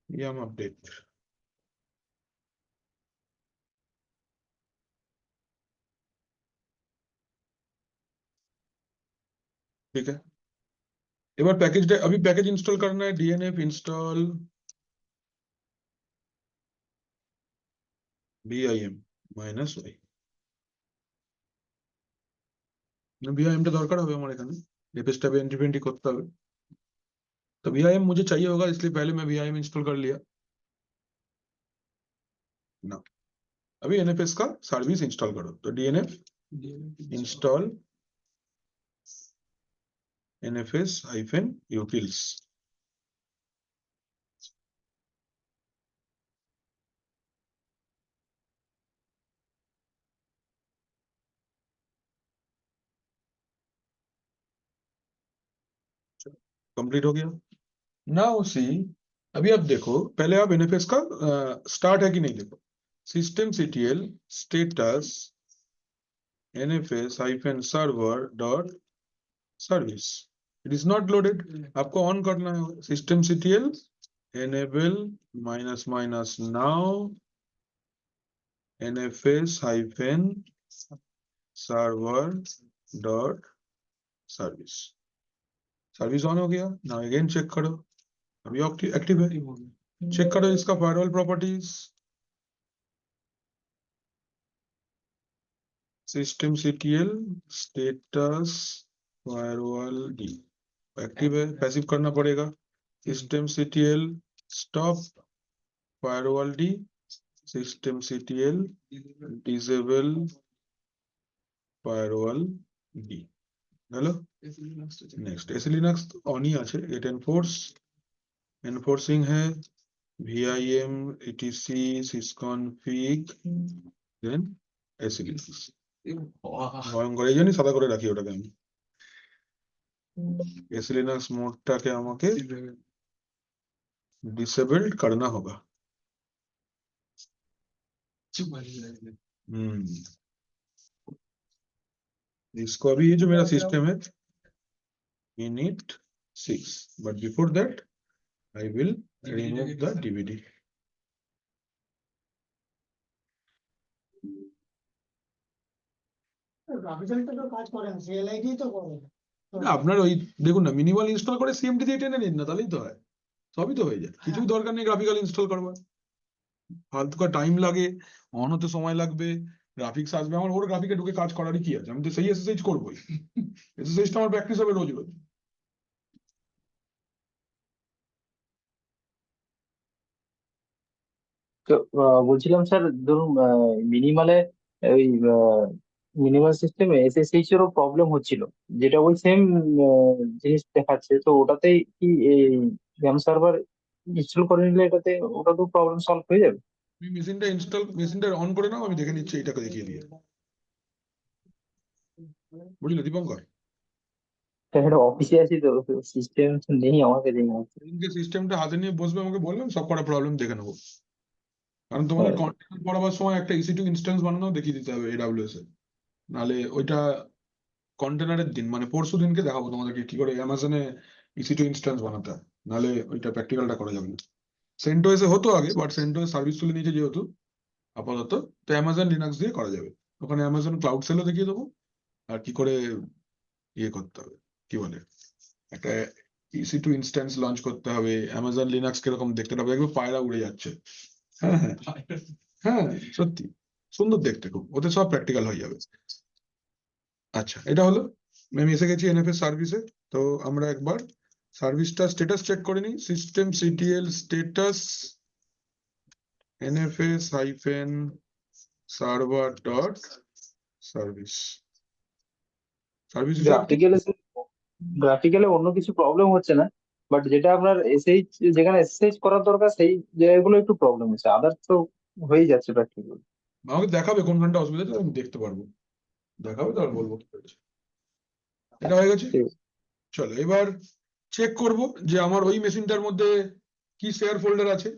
yum update. ठीक है, এবার প্যাকেজটা अभी पैकेज इंस्टॉल करना है. dnf install vim -y. vim টা দরকার হবে আমার এখানে, এপেস ট্যাবে এন্ট্রি করতে হবে. तो vim मुझे चाहिए होगा इसलिए पहले मैं vim इंस्टॉल कर लिया ना. अभी nfs का सर्विस इंस्टॉल करो, तो dnf install nfs-utils. कंप्लीट हो गया. नाउ सी अभी आप देखो, पहले आप एनएफएस का स्टार्ट है कि नहीं देखो, system CTL status NFS hyphen server dot service, it is not loaded. आपको ऑन करना है system CTL enable minus minus now NFS hyphen server dot service, service on हो गया। नाउ अगेन चेक करो, अभी एक्टिव है। चेक करो इसका firewall properties, system CTL status firewall D active है, पैसिव करना पड़ेगा। System CTL stop firewall D, system CTL disable firewall D হলো। নেক্সট এসি লিনাক্স অন ই আছে, ইট এনফোর্সিং है ভিআইএম ইটিসি সিসকনফিগ দেন এসি লিনাক্স। ভয়ঙ্কর, এই জন্যই সাদা করে রাখি ওটাকে আমি। एसी लिनक्स मोडটাকে আমাকে डिसेबल्ड करना होगा। इसको अभी ये जो मेरा सिस्टम है init 6, but before that I will remove the DVD. না আপনার ওই দেখুন না, মিনিমাল ইনস্টল করে সিএমডি দিয়ে টেনে নিন না, তাহলেই তো হয়, সবই তো হয়ে যায়, কিছুই দরকার নেই গ্রাফিক্যাল ইনস্টল করবার। ফালতু কা টাইম লাগে, অন হতে সময় লাগবে, গ্রাফিক্স আসবে, আমার ওর গ্রাফিকে ঢুকে কাজ করারই কি আছে, আমি তো সেই এসএসএইচ করবোই, এসএসএইচটা আমার প্র্যাকটিস হবে রোজ রোজ। তো বলছিলাম স্যার, ধরুন মিনিমালে ওই মিনিমাল সিস্টেমে এসএসএইচ এরও প্রবলেম হচ্ছিল, যেটা ওই সেম জিনিস দেখাচ্ছে, তো ওটাতেই কি এই র্যাম সার্ভার ইনস্টল করে নিলে এটাতে ওটা তো প্রবলেম সলভ হয়ে যাবে? তুমি মেশিনটা অন করে নাও, আমি দেখে নিচ্ছি এটাকে দেখিয়ে দিয়ে, বুঝলে দীপঙ্কর? এটা অফিসে আছি তো, সিস্টেম নেই আমার কাছে এই মুহূর্তে। সেদিনকে সিস্টেমটা হাতে নিয়ে বসবে, আমাকে বলবেন, সব কটা প্রবলেম দেখে নেবো। কারণ তোমাদের হ্যাঁ, কন্টেনার পড়াবার সময় একটা EC2 ইনস্ট্যান্স বানানো দেখিয়ে দিতে হবে AWS এ, নাহলে ওইটা কন্টেনারের দিন মানে পরশু দিনকে দেখাবো তোমাদেরকে কি করে অ্যামাজনে EC2 ইনস্ট্যান্স বানাতে হয়, নাহলে ওইটা প্র্যাকটিক্যালটা করা যাবে না। সেন্টোসে হতো আগে, বাট সেন্টোস সার্ভিস তুলে নিয়েছে যেহেতু আপাতত, তো অ্যামাজন লিনাক্স দিয়ে করা যাবে। ওখানে অ্যামাজন ক্লাউড সেলও দেখিয়ে দেবো, আর কি করে ইয়ে করতে হবে, কি বলে, একটা EC2 ইনস্ট্যান্স লঞ্চ করতে হবে, অ্যামাজন লিনাক্স কিরকম দেখতে হবে, দেখবে পায়রা উড়ে যাচ্ছে। হ্যাঁ হ্যাঁ হ্যাঁ, সত্যি সুন্দর দেখতে খুব, ওতে সব প্র্যাকটিক্যাল হয়ে যাবে। আচ্ছা, এটা হলো, আমি এসে গেছি এনএফএস সার্ভিসে। তো আমরা একবার সার্ভিসটা স্ট্যাটাস চেক করে নিই, system CTL status NFS hyphen server dot service, service হিসাব কি? গ্রাফিক্যালে অন্য কিছু প্রবলেম হচ্ছে না, বাট যেটা আপনার এসএইচ, যেখানে এসএইচ করার দরকার সেই জায়গাগুলো একটু প্রবলেম হচ্ছে, আদার্স তো হয়েই যাচ্ছে প্র্যাকটিক্যালি। আমাকে দেখাবে কোনখানটা অসুবিধা আছে, আমি দেখতে পারবো, দেখাবে তারপর বলবো কি হয়েছে। এটা হয়ে গেছে, চলো এবার চেক করব যে আমার ওই মেশিনটার মধ্যে কি শেয়ার ফোল্ডার আছে।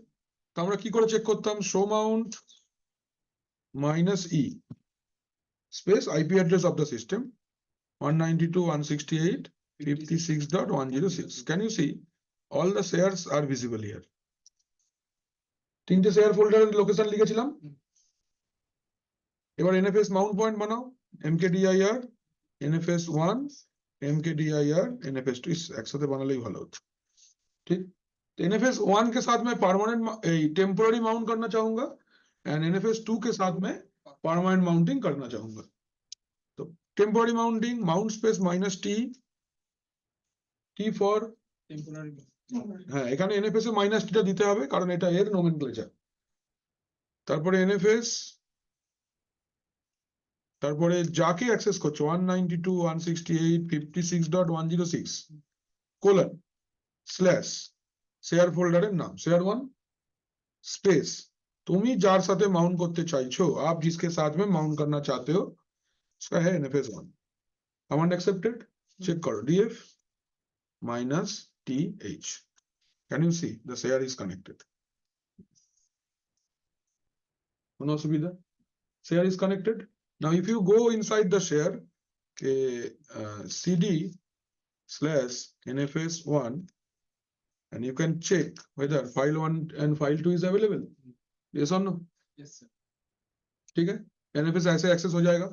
তো আমরা কি করে চেক করতাম, show Mount -e space IP address of the system 192.168.56.106. Can you see all the shares are visible here? তিনটে শেয়ার ফোল্ডারের লোকেশন লিখেছিলাম। এবার NFS মাউন্ট পয়েন্ট বানাও, mkdir NFS 1 mkdir NFS 2, একসাথে বানালেই ভালো হতো, ठीक। तो NFS 1 के साथ में परमानेंट टेम्पोररी माउंट करना चाहूंगा एंड NFS 2 के साथ में परमानेंट माउंटिंग करना चाहूंगा। तो temporary mounting mount space -t for temporary হ্যাঁ, এখানে NFS এ -tটা দিতে হবে কারণ এটা এর নোমেনক্লেচার। তারপরে NFS, তারপরে যাকে অ্যাক্সেস করছো 192.168.56.106 কোলন স্ল্যাশ শেয়ার ফোল্ডারের নাম শেয়ার 1 स्पेस তুমি যার সাথে মাউন্ট করতে চাইছো, आप जिसके साथ में माउंट करना चाहते हो उसका है NFS 1। कमांड एक्सेप्टेड, चेक करो df -th Can you see the share is connected? No Subida? Share is connected. Now, if you go inside the share, cd / nfs1, and you can check whether file1 and file2 is available. Yes or no? Yes, sir. ठीक है, nfs ऐसे access हो जाएगा.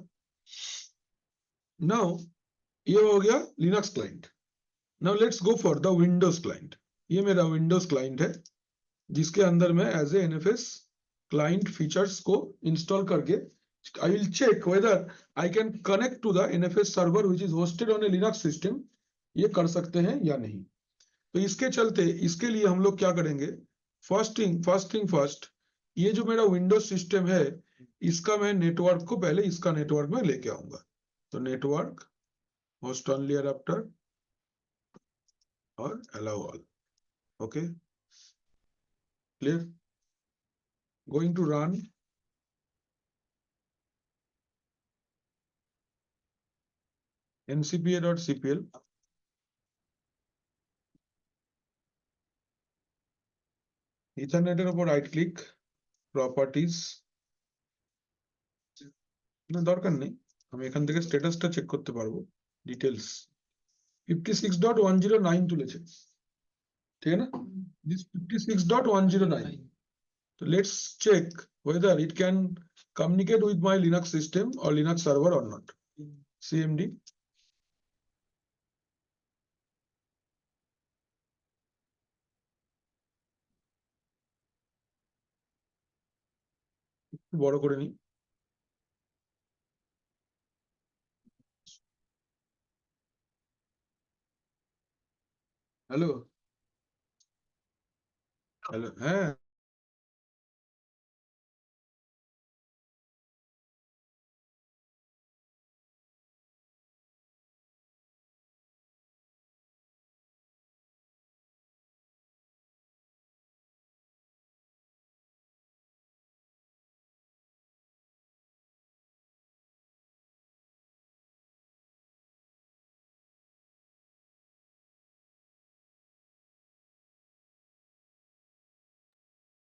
Now, ये हो गया Linux client. Now let's go for the Windows client. ये मेरा Windows client है जिसके अंदर मैं as a NFS client features को इंस्टॉल करके I will check whether I can connect to the NFS server which is hosted on a Linux system. ये कर सकते हैं या नहीं. तो इसके चलते इसके लिए हम लोग क्या करेंगे, फर्स्ट थिंग फर्स्ट, ये जो मेरा विंडोज सिस्टम है इसका मैं नेटवर्क को पहले इसका नेटवर्क में लेके आऊंगा. तो नेटवर्क होस्ट ओनली अडैप्टर और allow all. Okay, clear. Going to run ncpa.cpl. ইথারনেটের উপর রাইট ক্লিক, প্রপার্টিজ, না দরকার নেই, আমি এখান থেকে স্ট্যাটাসটা চেক করতে পারবো. ডিটেলস 56.109 তুলেছে, ঠিক আছে না? This 56.109. So let's check whether it can communicate with my Linux system or Linux server or not. cmd বড় করে নি. হ্যালো হ্যালো, হ্যাঁ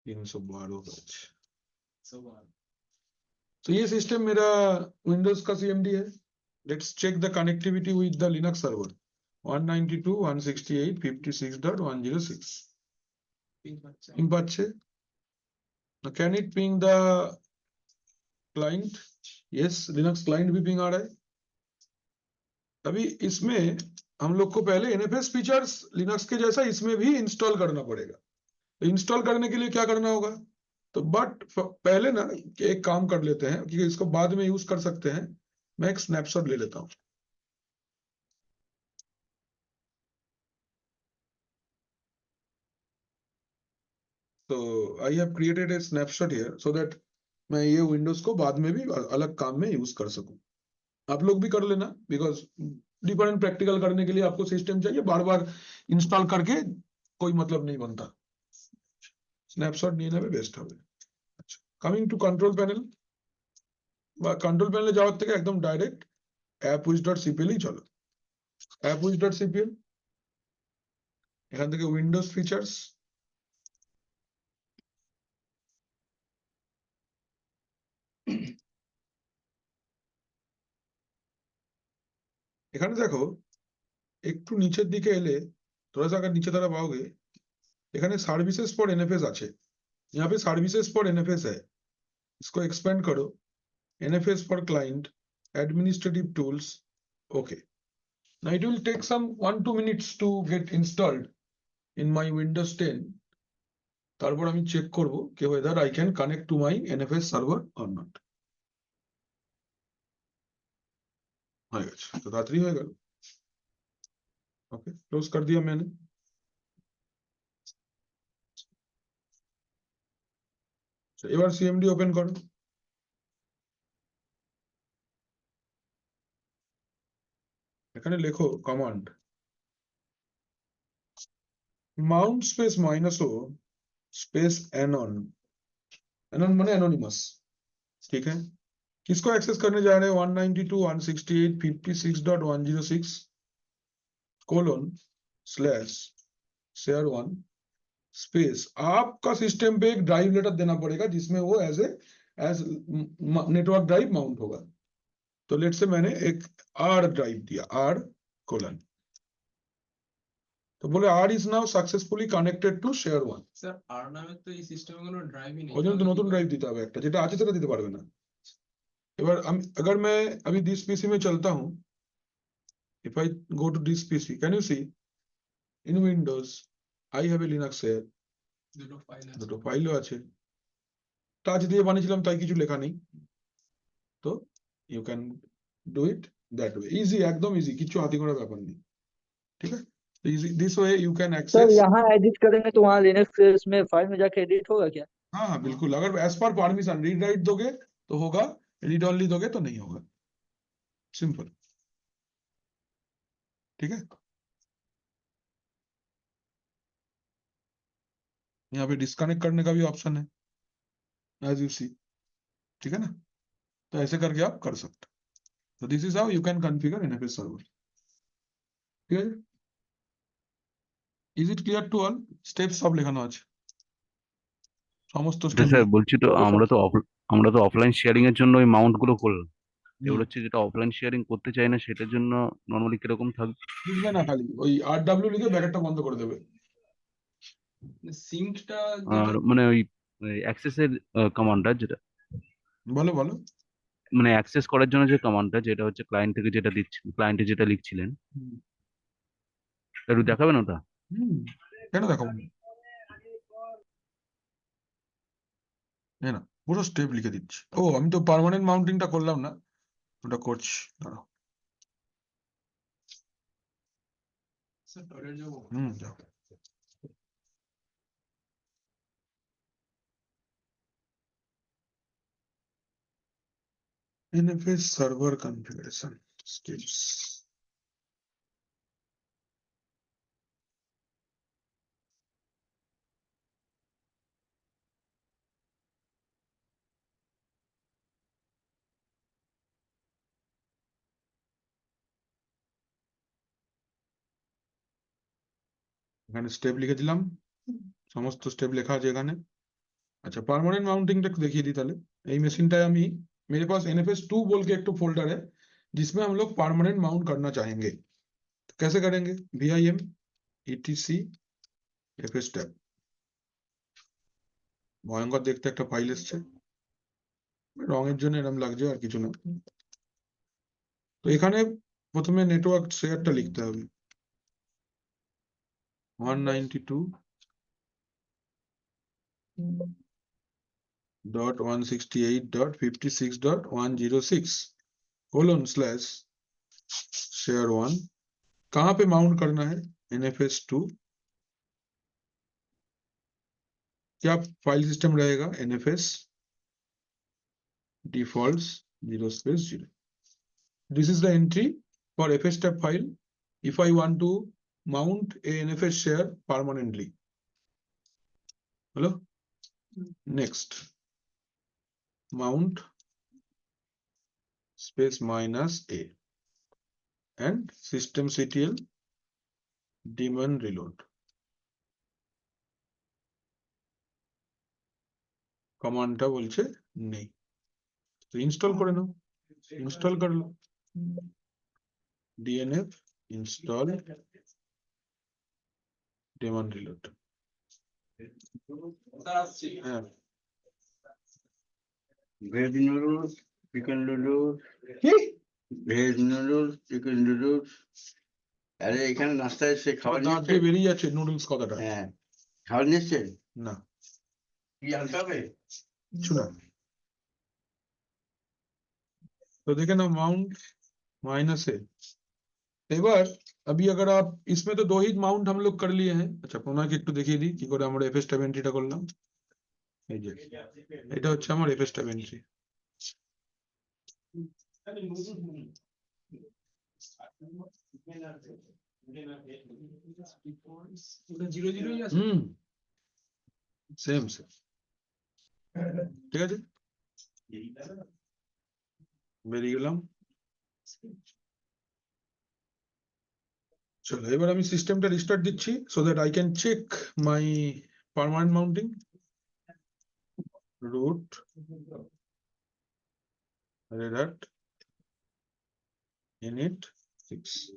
तीन 312 So, तो ये सिस्टम मेरा विंडोज का सीएमडी है. Let's check the connectivity with the Linux server 192.168.56.106. ping হচ্ছে। पिंग पाচ্ছে. Can it ping the client? Yes, Linux client भी पिंग आ रहा है. अभी इसमें हम लोग को पहले एनएफएस फीचर्स लिनक्स के जैसा इसमें भी इंस्टॉल करना पड़ेगा. तो इंस्टॉल करने के लिए क्या करना होगा, तो बट पहले ना एक काम कर लेते हैं क्योंकि इसको बाद में यूज कर सकते हैं. मैं एक स्नैपशॉट ले लेता हूं. तो I have created a snapshot here so that मैं ये विंडोज को बाद में भी अलग काम में यूज कर सकूं. आप लोग भी कर लेना, बिकॉज डिफरेंट प्रैक्टिकल करने के लिए आपको सिस्टम चाहिए, बार बार इंस्टॉल करके कोई मतलब नहीं बनता. स्नैपशॉट নিয়ে নেবে বেস্ট হবে. আচ্ছা, কামিং টু কন্ট্রোল প্যানেল, বা কন্ট্রোল প্যানেলে যাওয়ার থেকে একদম ডাইরেক্ট appwiz.cpl এই চলো. appwiz.cpl, এখান থেকে উইন্ডোজ ফিচার্স, এখানে দেখো একটু নিচের দিকে এলে, थोड़ा सा अगर नीचे तरफ आओगे, এখানে সার্ভিসেস ফর এনএফএস আছে. यहाँ पे सर्विसेज फॉर एनएफएस है, इसको एक्सपेंड करो. NFS for client, administrative tools. Okay, now it will take some 1-2 minutes to get installed in my Windows 10. তারপর আমি চেক করব যে whether I can connect to my NFS server or not. হয়ে গেছে, তো তাড়াতাড়ি হয়ে গেল. ওকে, ক্লোজ कर दिया मैंने. এবার সিএমডি ওপেন করো. এখানে লেখো command mount space -o space anon. Anon माने एनोनिमस, ठीक है. किसको एक्सेस करने जा रहे हैं, 192.168.56.106:/share1 स्पेस आपका सिस्टम पे एक ड्राइव लेटर देना पड़ेगा जिसमें वो एज नेटवर्क ड्राइव माउंट होगा। तो लेट से मैंने एक आर ड्राइव दिया, आर कोलन, तो बोले R is now successfully connected to share one. Sir আর নামে তো এই সিস্টেমে কোনো ড্রাইভই নেই, ওই জন্য তো তাহলে কি নতুন করে? ড্রাইভ দিতে হবে একটা, যেটা আছে সেটা দিতে পারবে না। এবার আমি अगर मैं अभी दिस पीसी में चलता हूं, if I go to this PC, can you see in Windows I have a Linux here, দুটো ফাইল আছে। দুটো ফাইলও আছে, টাচ দিয়ে বানিয়েছিলাম তাই কিছু লেখা নেই। তো you can do it that way, easy, একদম ইজি, কিছু হাতি করার ব্যাপার নেই। ঠিক আছে, easy this way you can sir access. यहाँ एडिट करेंगे तो वहाँ लिनक्स इसमें फाइल में जाके एडिट होगा क्या? हाँ हाँ बिल्कुल, अगर as per permission read write दोगे तो होगा, रीड ओनली दोगे तो नहीं होगा, सिंपल। ठीक है, यहाँ पे डिस्कनेक्ट करने का भी ऑप्शन है एज यू सी। ठीक है ना, तो ऐसे करके आप कर सकते हो। तो this is how you can configure NFS server. ठीक है, is it clear to all? Steps सब লেখানো আছে, সমস্ত এটা স্টেপ। স্যার বলছি তো, तो আমরা सर তো আমরা তো অফলাইন শেয়ারিং এর জন্য ওই মাউন্ট গুলো করলাম, এবার হুম, হচ্ছে যেটা অফলাইন শেয়ারিং করতে চাই না সেটার জন্য নর্মালি কিরকম থাকবে? লিখবে না, খালি ওই আরডব্লিউ লিখে ব্র্যাকেটটা বন্ধ করে দেবে। সিঙ্কটা আর যেটা মানে ওই অ্যাক্সেসের কমান্ডটা যেটা, বলো বলো। মানে অ্যাক্সেস করার জন্য যে কমান্ডটা, যেটা হচ্ছে ক্লায়েন্ট থেকে যেটা দিচ্ছি, ক্লায়েন্টে যেটা লিখছিলেন, হুম, একটু দেখাবেন ওটা? হুম, কেন দেখাবো না? এই না, পুরো স্টেপ লিখে দিচ্ছি। ও আমি তো পার্মানেন্ট মাউন্টিংটা করলাম না, ওটা করছি, দাঁড়াও। স্যার টয়লেট যাবো। যাও। NFS server configuration steps. এখানে স্টেপ লিখে দিলাম, সমস্ত স্টেপ লেখা আছে এখানে। अच्छा परमानेंट माउंटिंग तक देखिए दी ताले, यही मशीन टाइम ही मेरे पास NFS 2 बोल के एक तो फोल्डर है जिसमें हम लोग परमानेंट माउंट करना चाहेंगे। तो कैसे करेंगे? vim etc fs tab, ভয়ঙ্কর দেখতে একটা ফাইল এসছে, রঙের জন্য এরকম লাগছে আর কিছু না। তো এখানে প্রথমে নেটওয়ার্ক শেয়ারটা লিখতে হবে, 192.168.56.106 :/share1। कहाँ पे माउंट करना है? NFS 2। क्या फाइल सिस्टम रहेगा? NFS defaults 0/0। This is the entry for fs tab file if I want to mount a NFS share permanently. Hello, next mount space -a and systemctl daemon reload কমান্ডটা বলছে নেই, তো install করে নাও। Install করলো, dnf install daemon reload। Sir আসছি। হ্যাঁ, Veg noodles, chicken noodles, কি veg noodles, chicken noodles। আরে এখানে নাস্তা এসে খাবার দাঁত নিচ্ছে। দিয়ে বেরিয়ে যাচ্ছে নুডলস কথাটা। হ্যাঁ, খাবার নিচ্ছে। না, কি আনতে হবে? কিছু না। तो देखे ना माउंट -a। এবার अभी अगर आप इसमें तो दो ही माउंट हम लोग कर लिए हैं। अच्छा ওনাকে একটু দেখিয়ে দিই কি করে আমরা এফএস ট্যাব এন্ট্রিটা করলাম। এই যে এটা হচ্ছে আমার এফএস ট্যাব এন্ট্রি। ওটা 0 আছে। সেম সেম, ঠিক আছে, বেরিয়ে গেলাম। চলো এবার আমি সিস্টেমটা রিস্টার্ট দিচ্ছি so that I can check my permanent mounting root Redhat init 6.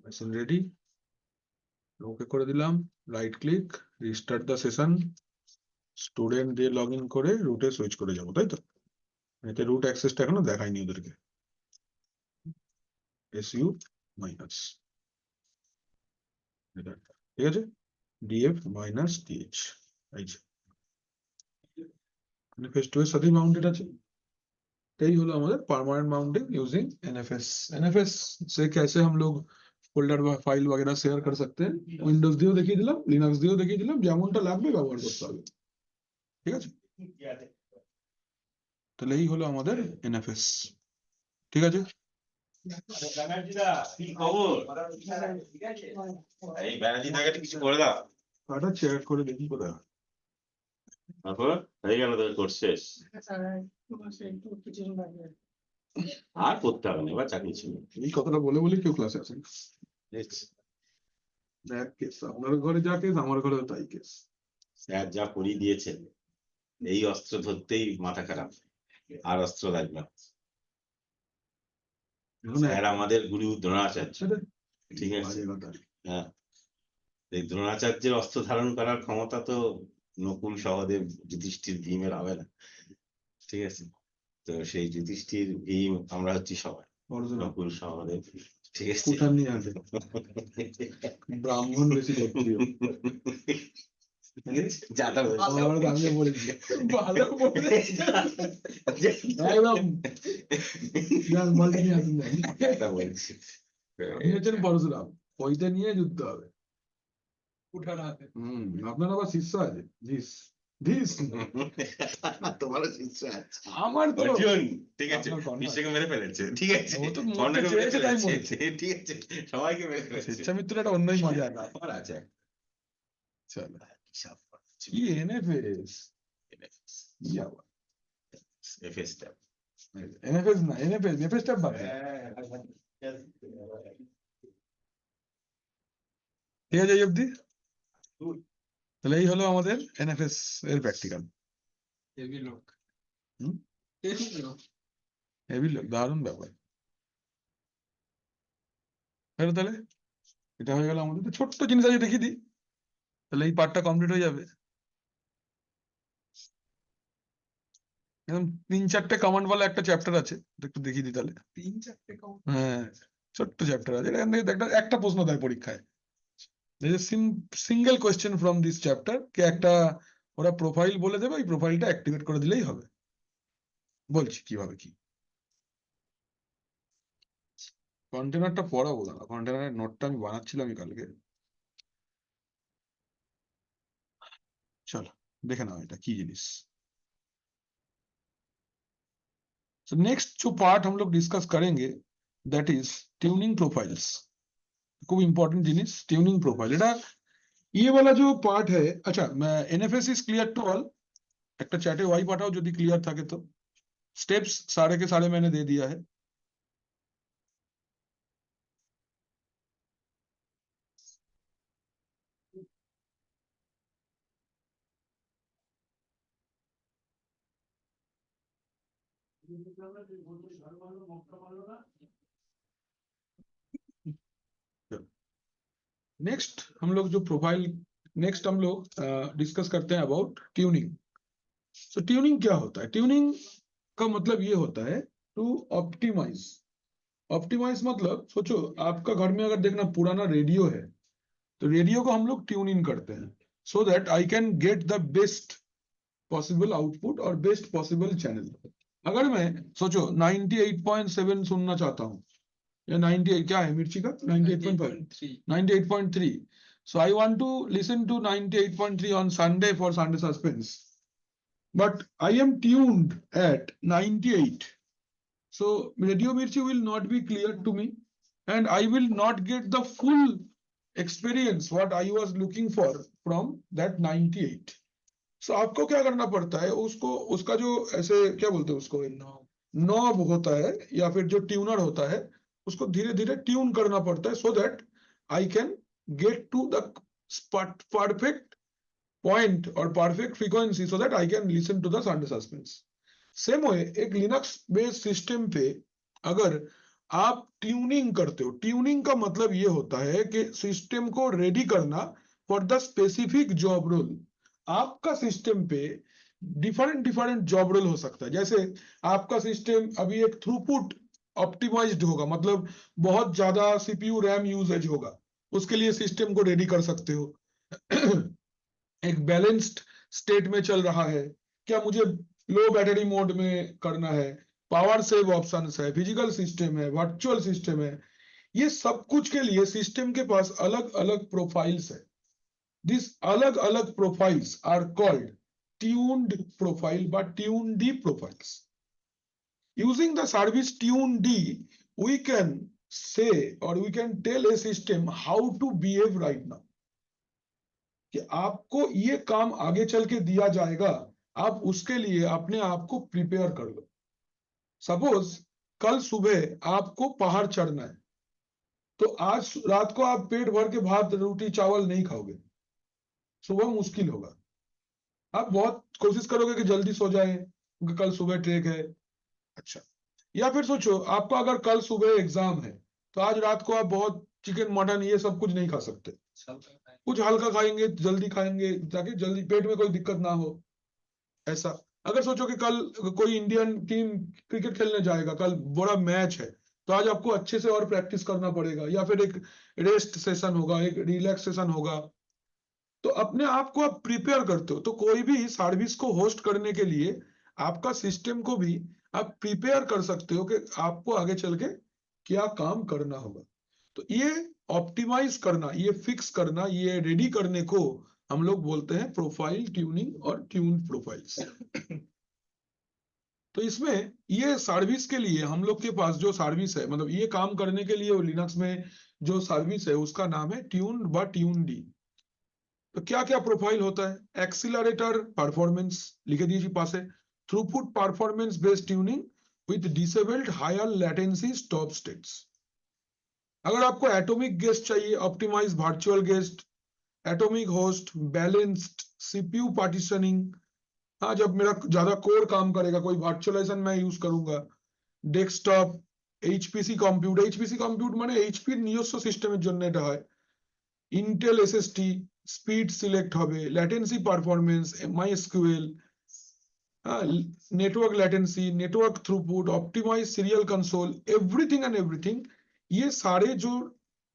Machine ready. ওকে করে দিলাম, right click, restart the session, student দিয়ে লগ ইন করে রুটে সুইচ করে যাবো, তাই তো? এতে রুট অ্যাক্সেসটা এখনো দেখায়নি ওদেরকে। SU মাইনাস, ঠিক আছে, DF মাইনাস TH, এই যে NFS 2 এর সাথেই মাউন্টেড আছে। এই হলো আমাদের পার্মানেंट माउंटिंग यूजिंग NFS। NFS से कैसे हम लोग फोल्डर বা ফাইল वगैरह শেয়ার कर सकते हैं, উইন্ডোজ দিয়েও দেখিয়ে দিলাম, লিনাক্স দিয়েও দেখিয়ে দিলাম, যেমনটা লাগবে ব্যবহার করতে হবে, ঠিক আছে? তাহলে এই হলো আমাদের NFS, ঠিক আছে? কি খবর? এই ব্যানার্জি থাকে কিছু করে দাও। কাটা চেক করে দেখি কোথায়। তারপর হয়ে গেল তোর কোর্স শেষ। আর করতে হবে না, এবার চাকরি ছিল। এই কথাটা বলে বলে কেউ ক্লাসে আসে না। দেখ কেস, আপনার ঘরে যা কেস আমার ঘরে তাই কেস। স্যার যা পড়িয়ে দিয়েছেন, এই অস্ত্র ধরতেই মাথা খারাপ, আর অস্ত্র লাগবে না। স্যার আমাদের গুরু দ্রোণাচার্য, ঠিক আছে? হ্যাঁ, এই দ্রোণাচার্যের অস্ত্র ধারণ করার ক্ষমতা তো নকুল সহদেব যুধিষ্ঠির ভীমের হবে না, ঠিক আছে? তো সেই যুধিষ্ঠির ভীম আমরা হচ্ছি সবাই নকুল সহদেব, ঠিক আছে? ব্রাহ্মণ বেশি লোকপ্রিয়। যাতা আমি বলেছি ভালো বলেছি একদম মাল্টি নিয়ে আসুন, যাতা বলছি। আপনি হচ্ছেন পরশুরাম, ওইটা নিয়ে যুদ্ধ হবে। আপনার আবার শিষ্য আছে, তোমারও শিষ্য আছে, আমার তো অর্জুন, ঠিক আছে? আপনার কর্ণ বিশ্বকে মেরে ফেলেছে, ঠিক আছে? ও তো মরতে কর্ণকে মেরে চেয়েছে তাই ফেলেছে, মরেছে। ঠিক আছে? সবাইকে মেরে ফেলেছে। স্বেচ্ছামিত্র একটা অন্যই মজা আছে। আমার আছে চলো, হিসাব কি NFS, কি আবার এফএস ট্যাব। NFS না, NFS টা বাদ দাও। ঠিক আছে, এই অবধি। তাহলে এই হলো আমাদের NFS এর প্র্যাকটিক্যাল। হেভি লোক, হুম? হেভি লোক। হেভি দারুণ ব্যাপার। তাহলে এটা হয়ে গেল আমাদের, তো ছোট্ট জিনিস আছে দেখিয়ে দিই, তাহলে এই পার্টটা কমপ্লিট হয়ে যাবে। এরকম 3-4টে কমান্ড বলে একটা চ্যাপ্টার আছে, একটু দেখিয়ে দিই তাহলে। 3-4টে কম। হ্যাঁ, ছোট্ট চ্যাপ্টার আছে, এখান থেকে একটা প্রশ্ন দেয় পরীক্ষায়, single question from this chapter, কে একটা ওরা প্রোফাইল বলে দেবে, ওই প্রোফাইলটা অ্যাক্টিভেট করে দিলেই হবে। বলছি কিভাবে কি কন্টেনারটা পড়াবো, দাঁড়া, কন্টেনারের নোটটা আমি বানাচ্ছিলাম কালকে। চলো দেখে নাও এটা কি জিনিস। So नेक्स्ट जो पार्ट हम लोग डिस्कस करेंगे दैट इज ट्यूनिंग प्रोफाइल्स। खूब इंपॉर्टेंट जिनिस ट्यूनिंग प्रोफाइल, এটা ये वाला जो पार्ट है। अच्छा, मैं NFS is clear to all, একটা চ্যাটে ওয়াই পাঠাও যদি ক্লিয়ার থাকে তো। স্টেপস सारे के सारे मैंने दे दिया है। नेक्स्ट हम लोग जो प्रोफाइल, नेक्स्ट हम लोग डिस्कस करते हैं अबाउट ट्यूनिंग। सो ट्यूनिंग क्या होता है? ट्यूनिंग का मतलब ये होता है टू ऑप्टिमाइज। ऑप्टिमाइज मतलब सोचो आपका घर में अगर देखना पुराना रेडियो है, तो रेडियो को हम लोग ट्यून इन करते हैं so that I can get the best possible output और बेस्ट पॉसिबल चैनल। अगर मैं सोचो 98.7 सुनना चाहता हूँ, या 98 क्या है मिर्ची का 98.5 98.3, So I want to listen to 98.3 on Sunday for Sunday suspense. But I am tuned at 98. So Radio Mirchi will not be clear to me, and I will not get the full experience what I was looking for from that 98. So आपको क्या करना पड़ता है, उसको उसका जो ऐसे क्या बोलते हैं उसको, नॉब होता है या फिर जो ट्यूनर होता है, उसको धीरे धीरे ट्यून करना पड़ता है, so that I can get to the perfect point or perfect frequency so that I can listen to the Sunday suspense. Same way एक लिनक्स बेस्ड सिस्टम पे अगर आप ट्यूनिंग करते हो, ट्यूनिंग का मतलब ये होता है कि सिस्टम को रेडी करना for the specific job role. आपका सिस्टम पे डिफरेंट डिफरेंट जॉब रोल हो सकता है। जैसे आपका सिस्टम अभी एक थ्रूपुट ऑप्टिमाइज्ड होगा, मतलब बहुत ज्यादा सीपीयू रैम यूजेज होगा, उसके लिए सिस्टम को रेडी कर सकते हो। एक बैलेंस्ड स्टेट में चल रहा है, क्या मुझे लो बैटरी मोड में करना है, पावर सेव ऑप्शंस है, फिजिकल सिस्टम है, वर्चुअल सिस्टम है, ये सब कुछ के लिए सिस्टम के पास अलग अलग प्रोफाइल्स है। दिस अलग अलग profiles are called tuned profile but tuned profiles. Using the service tuned, we can say or we can tell a system how to behave right now. कि आपको ये काम आगे चल के दिया जाएगा, आप उसके लिए अपने आप को प्रिपेयर कर लो। सपोज कल सुबह आपको पहाड़ चढ़ना है, तो आज रात को आप पेट भर के भात रोटी चावल नहीं खाओगे, सुबह मुश्किल होगा। आप बहुत कोशिश करोगे कि जल्दी सो जाएं क्योंकि कल सुबह ट्रेक है। अच्छा, या फिर सोचो आपका अगर कल सुबह एग्जाम है, तो आज रात को आप बहुत चिकन मटन ये सब कुछ नहीं खा सकते, कुछ हल्का खाएंगे, जल्दी खाएंगे ताकि जल्दी पेट में कोई दिक्कत ना हो। ऐसा अगर सोचो कि कल कोई इंडियन टीम क्रिकेट खेलने जाएगा, कल बड़ा मैच है, तो आज आपको अच्छे से और प्रैक्टिस करना पड़ेगा, या फिर एक रेस्ट सेशन होगा, एक रिलैक्सेशन होगा। तो अपने आप को आप प्रिपेयर करते हो। तो कोई भी सर्विस को होस्ट करने के लिए आपका सिस्टम को भी आप प्रिपेयर कर सकते हो कि आपको आगे चल के क्या काम करना होगा। तो ये ऑप्टिमाइज करना, ये फिक्स करना, ये रेडी करने को हम लोग बोलते हैं प्रोफाइल ट्यूनिंग और ट्यून प्रोफाइल्स। तो इसमें ये सर्विस के लिए हम लोग के पास जो सर्विस है, मतलब ये काम करने के लिए लिनक्स में जो सर्विस है उसका नाम है ट्यून व ट्यून डी। तो क्या क्या प्रोफाइल होता है? एक्सीलरेटर परफॉर्मेंस लिखे दीजिए पास है, throughput performance based tuning with disabled higher latency stop states. अगर आपको एटॉमिक गेस्ट चाहिए, optimise virtual guest, atomic host, balanced CPU partitioning. हाँ, जब मेरा ज्यादा कोर काम करेगा, कोई वर्चुअलाइजेशन मैं यूज करूंगा, desktop, HPC compute, HPC compute মানে এইচপির নিজস্ব সিস্টেমের জন্য এটা হয়। ইন্টেল এসএসটি, স্পিড সিলেক্ট হবে, latency performance, MySQL, network latency, network throughput, optimise serial console, everything and everything. ये सारे जो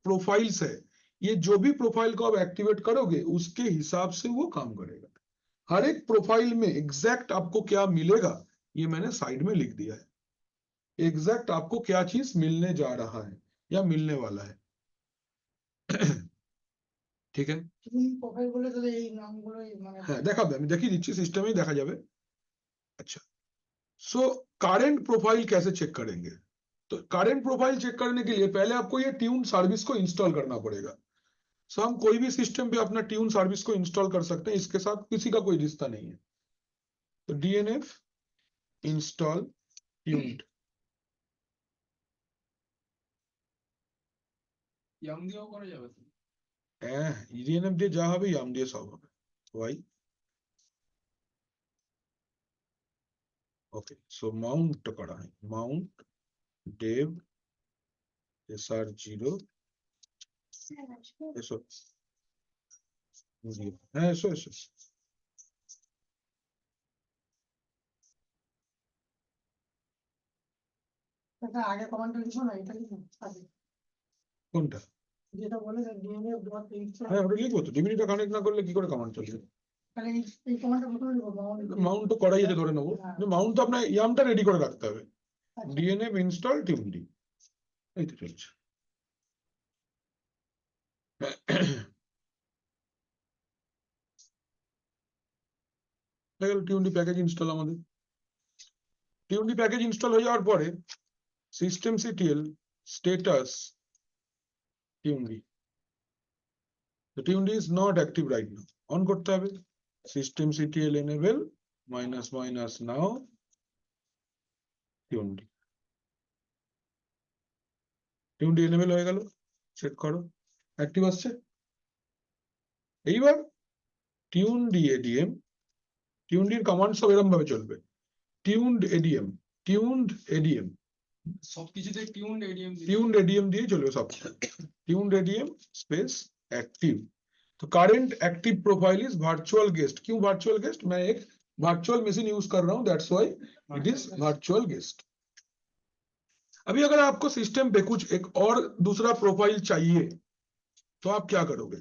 प्रोफाइल्स है, ये जो भी प्रोफाइल को आप एक्टिवेट करोगे उसके हिसाब से वो काम करेगा। हर एक प्रोफाइल में एग्जैक्ट आपको क्या मिलेगा ये मैंने साइड में लिख दिया है। एग्जैक्ट आपको क्या चीज मिलने जा रहा है या मिलने वाला है। ঠিক আছে, হ্যাঁ দেখাবে, আমি দেখিয়ে দিচ্ছি, সিস্টেমেই দেখা যাবে। अच्छा, सो करेंट प्रोफाइल कैसे चेक करेंगे? तो करेंट प्रोफाइल चेक करने के लिए पहले आपको ये ट्यून सर्विस को इंस्टॉल करना पड़ेगा। सो हम कोई भी सिस्टम पे अपना ट्यून सर्विस को इंस्टॉल कर सकते हैं, इसके साथ किसी का कोई रिश्ता नहीं है। तो DNF इंस्टॉल ट्यून्ड, ইয়াম দিয়েও করা যাবে তো? DNF দিয়ে যা হবে ইয়াম দিয়ে সব হবে। ওয়াই ওকে, সো মাউন্ট করা হয়, মাউন্ট dev sr0 এসো, হ্যাঁ এসো এসো। আগে কমান্ডটা লিখো না, এটা লিখো আগে কোনটা? যেটা বলে ডিএনএফ ডট হ্যাঁ ওটা লিখবো তো, ডিবিনিটা কানেক্ট না করলে কি করে কমান্ড চলবে? তাহলে এই কমান্ডটা প্রথমে লিখো মাউন্ট তো করাই আছে ধরে নেবো, মাউন্ট তো আপনার ইয়ামটা রেডি করে রাখতে হবে। আচ্ছা। DNF ইনস্টল টিউনডি, এই তো চলছে। হয়ে গেল টিউনডি প্যাকেজ ইনস্টল আমাদের। টিউনডি প্যাকেজ ইনস্টল হয়ে যাওয়ার পরে systemctl status টিউনডি, টিউনডি is not active right now, on করতে হবে systemctl enable -- now টিউনডি, টিউনডি enable হয়ে গেল, চেক করো অ্যাক্টিভ আসছে। এইবার টিউনডি এডিএম, টিউনডির কমান্ড সব এরকম ভাবে চলবে, টিউনড এডিএম সবকিছুতে টিউনড এডিএম দিয়ে চলবে সব, টিউনড এডিএম স্পেস एक्टिव। तो current active profile is virtual guest. क्यों वर्चुअल गेस्ट? मैं एक वर्चुअल मशीन यूज कर रहा हूं, that's why it is virtual guest. अभी अगर आपको सिस्टम पे कुछ एक और दूसरा प्रोफाइल चाहिए तो आप क्या करोगे?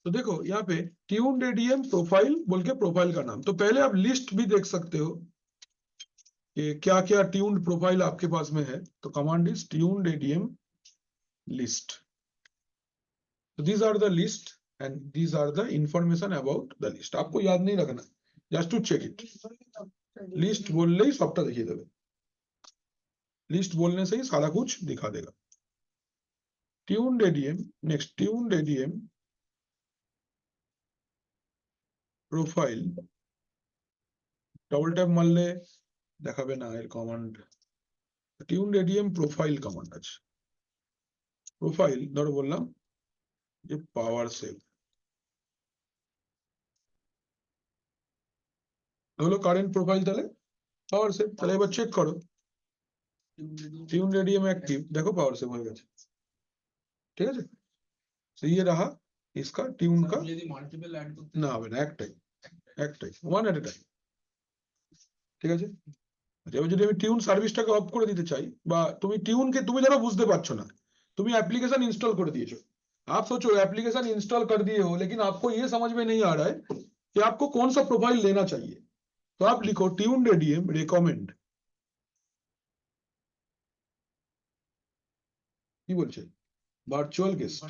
तो देखो यहाँ पे ट्यून्ड एडीएम प्रोफाइल बोल के प्रोफाइल का नाम, तो पहले आप लिस्ट भी देख सकते हो कि क्या क्या ट्यून्ड प्रोफाइल आपके पास में है। तो command is tuned ADM list, these are the list and these are the information about the list. आपको याद नहीं रखना, just to check it. List बोलने ही सबटा दिखिए देवे, लिस्ट बोलने से ही सारा कुछ दिखा देगा। Tuned ADM, next tuned ADM profile, double tap मारले দেখাবে না এর command. Tuned ADM profile command আছে, প্রোফাইল ধরো বললাম যে পাওয়ার সেভ হলো কারেন্ট প্রোফাইল, তাহলে পাওয়ার সেভ। তাহলে এবার চেক করো টিউনড এডিএম एक्टिव, देखो पावर सेव हो গেছে, ঠিক আছে। तो ये रहा इसका ट्यून का, যদি মাল্টিপল অ্যাড করতে না হবে না, একটাই ওয়ান এট এ টাইম, ঠিক আছে। এবার যদি আমি টিউন সার্ভিসটাকে অফ করে দিতে চাই, বা তুমি টিউনকে তুমি ধরো বুঝতে পারছো না, তুমি एप्लीकेशन इंस्टॉल कर दिए, आप सोचो एप्लीकेशन इंस्टॉल कर दिए हो लेकिन आपको ये समझ में नहीं आ रहा है कि आपको कौन सा प्रोफाइल लेना चाहिए, तो आप लिखो ट्यून्ड एडीएम रिकमेंड, की बोलছে वर्चुअल गेस्ट,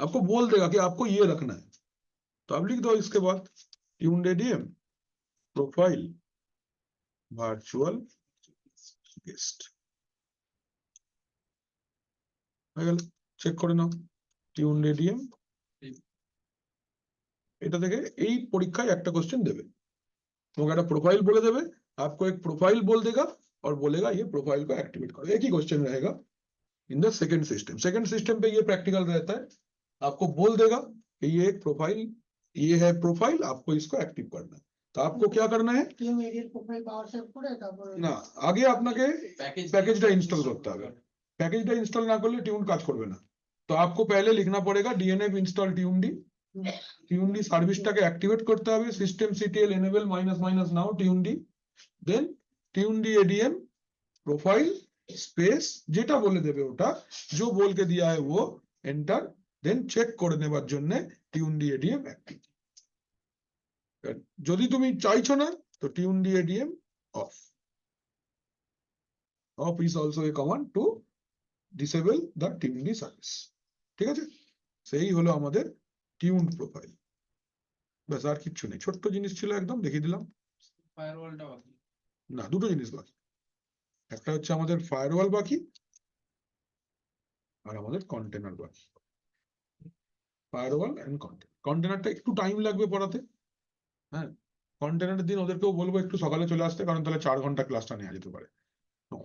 आपको बोल देगा कि आपको ये रखना है। तो आप लिख दो इसके बाद tuned ADM profile virtual guest, হয়ে গেল। চেক করে নাও টিউন্ড এডিএম, এটা থেকে এই পরীক্ষায় একটা কোশ্চেন देवे, তোমাকে একটা प्रोफाइल बोले देवे, आपको एक प्रोफाइल बोल देगा और बोलेगा ये प्रोफाइल को एक्टिवेट करो। एक ही क्वेश्चन रहेगा in the second system. Second system पे ये प्रैक्टिकल रहता है, आपको बोल देगा कि ये एक प्रोफाइल, ये है प्रोफाइल, आपको इसको एक्टिव करना है। तो आपको क्या करना है টিম এডিএর প্রোফাইল পাওয়ার সেভ করে তারপরে না, আগে আপনাকে প্যাকেজটা ইনস্টল করতে হবে। প্যাকেজটা ইনস্টল না করলে টিউন কাজ করবে না। तो आपको पहले लिखना पड़ेगा डीएनएफ इंस्टॉल ट्यूनडी, ट्यूनडी সার্ভিসটাকে অ্যাক্টিভেট করতে হবে, systemctl enable -- now tuned, then tuned ADM profile space যেটা বলে দেবে ওটা, जो बोल के दिया है वो एंटर, देन চেক করে নেবার জন্য ट्यूनडी एडीएम অ্যাক্টিভ। যদি তুমি চাইছো না তো tuned ADM off, off is also a command to disable the tuned service, ঠিক আছে। সেই হলো আমাদের টিউন প্রোফাইল, ব্যাস আর কিচ্ছু নেই, ছোট্ট জিনিস ছিল একদম, দেখিয়ে দিলাম। ফায়ারওয়ালটা বাকি না, দুটো জিনিস বাকি, একটা হচ্ছে আমাদের ফায়ারওয়াল বাকি আর আমাদের কন্টেনার বাকি। ফায়ারওয়াল এন্ড কন্টেনার, কন্টেনারটা একটু টাইম লাগবে পড়াতে, হ্যাঁ। কন্টেনারের দিন ওদেরকেও বলবো একটু সকালে চলে আসতে, কারণ তাহলে 4 ঘন্টা ক্লাসটা নেওয়া যেতে পারে।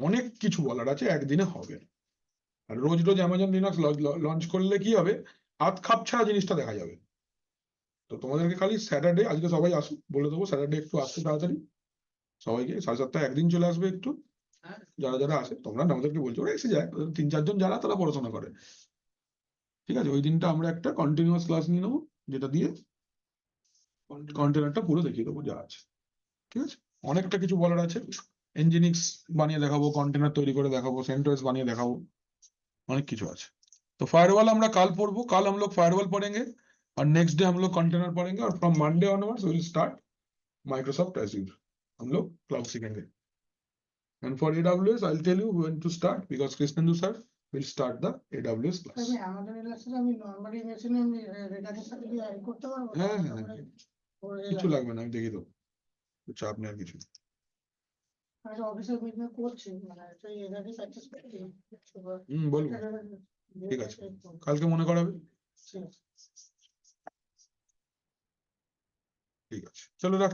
অনেক কিছু বলার আছে, একদিনে হবে না। আর রোজ রোজ অ্যামাজন লিনাক্স লঞ্চ করলে কি হবে, হাত খাপ ছাড়া জিনিসটা দেখা যাবে। তো তোমাদেরকে খালি স্যাটারডে, আজকে সবাই আসুক বলে দেবো, স্যাটারডে একটু আসতে তাড়াতাড়ি সবাইকে, 7:30 একদিন চলে আসবে একটু, যারা যারা আসে। তোমরা আমাদেরকে বলছো ওরা এসে যায়, 3-4 জন যারা তারা পড়াশোনা করে, ঠিক আছে। ওই দিনটা আমরা একটা কন্টিনিউয়াস ক্লাস নিয়ে নেবো, যেটা দিয়ে কন্টেনারটা পুরো দেখিয়ে দেবো যা আছে, ঠিক আছে। অনেকটা কিছু বলার আছে, এনজিনিক্স বানিয়ে দেখাবো, কন্টেনার তৈরি করে দেখাবো, সেন্টোস বানিয়ে দেখাবো, অনেক কিছু আছে। तो फायरवॉल আমরা কাল পড়বো, কাল हम लोग फायरवॉल पढ़ेंगे और नेक्स्ट डे हम लोग कंटेनर पढ़ेंगे और from Monday onwards we will start Microsoft Azure हम लोग क्लाउड सीखेंगे। And for AWS I'll tell you when to start because Krishnendu sir will start the AWS class. আমি আমাদের রিল্যাক্সে আমি নরমালি মেশিনে আমি রেডারের সাথে কি অ্যাড করতে পারবো? হ্যাঁ হ্যাঁ তারপরে ওর কিছু লাগবে না, আমি দেখিয়ে দেবো, তো চাপ নেই আর কিছু। আমি অফিসের মিটিং করছি মানে সেই রেডারই প্র্যাকটিস করছি। বলবো, ঠিক আছে, কালকে মনে করাবে, ঠিক আছে। ঠিক আছে, চলো রাখ।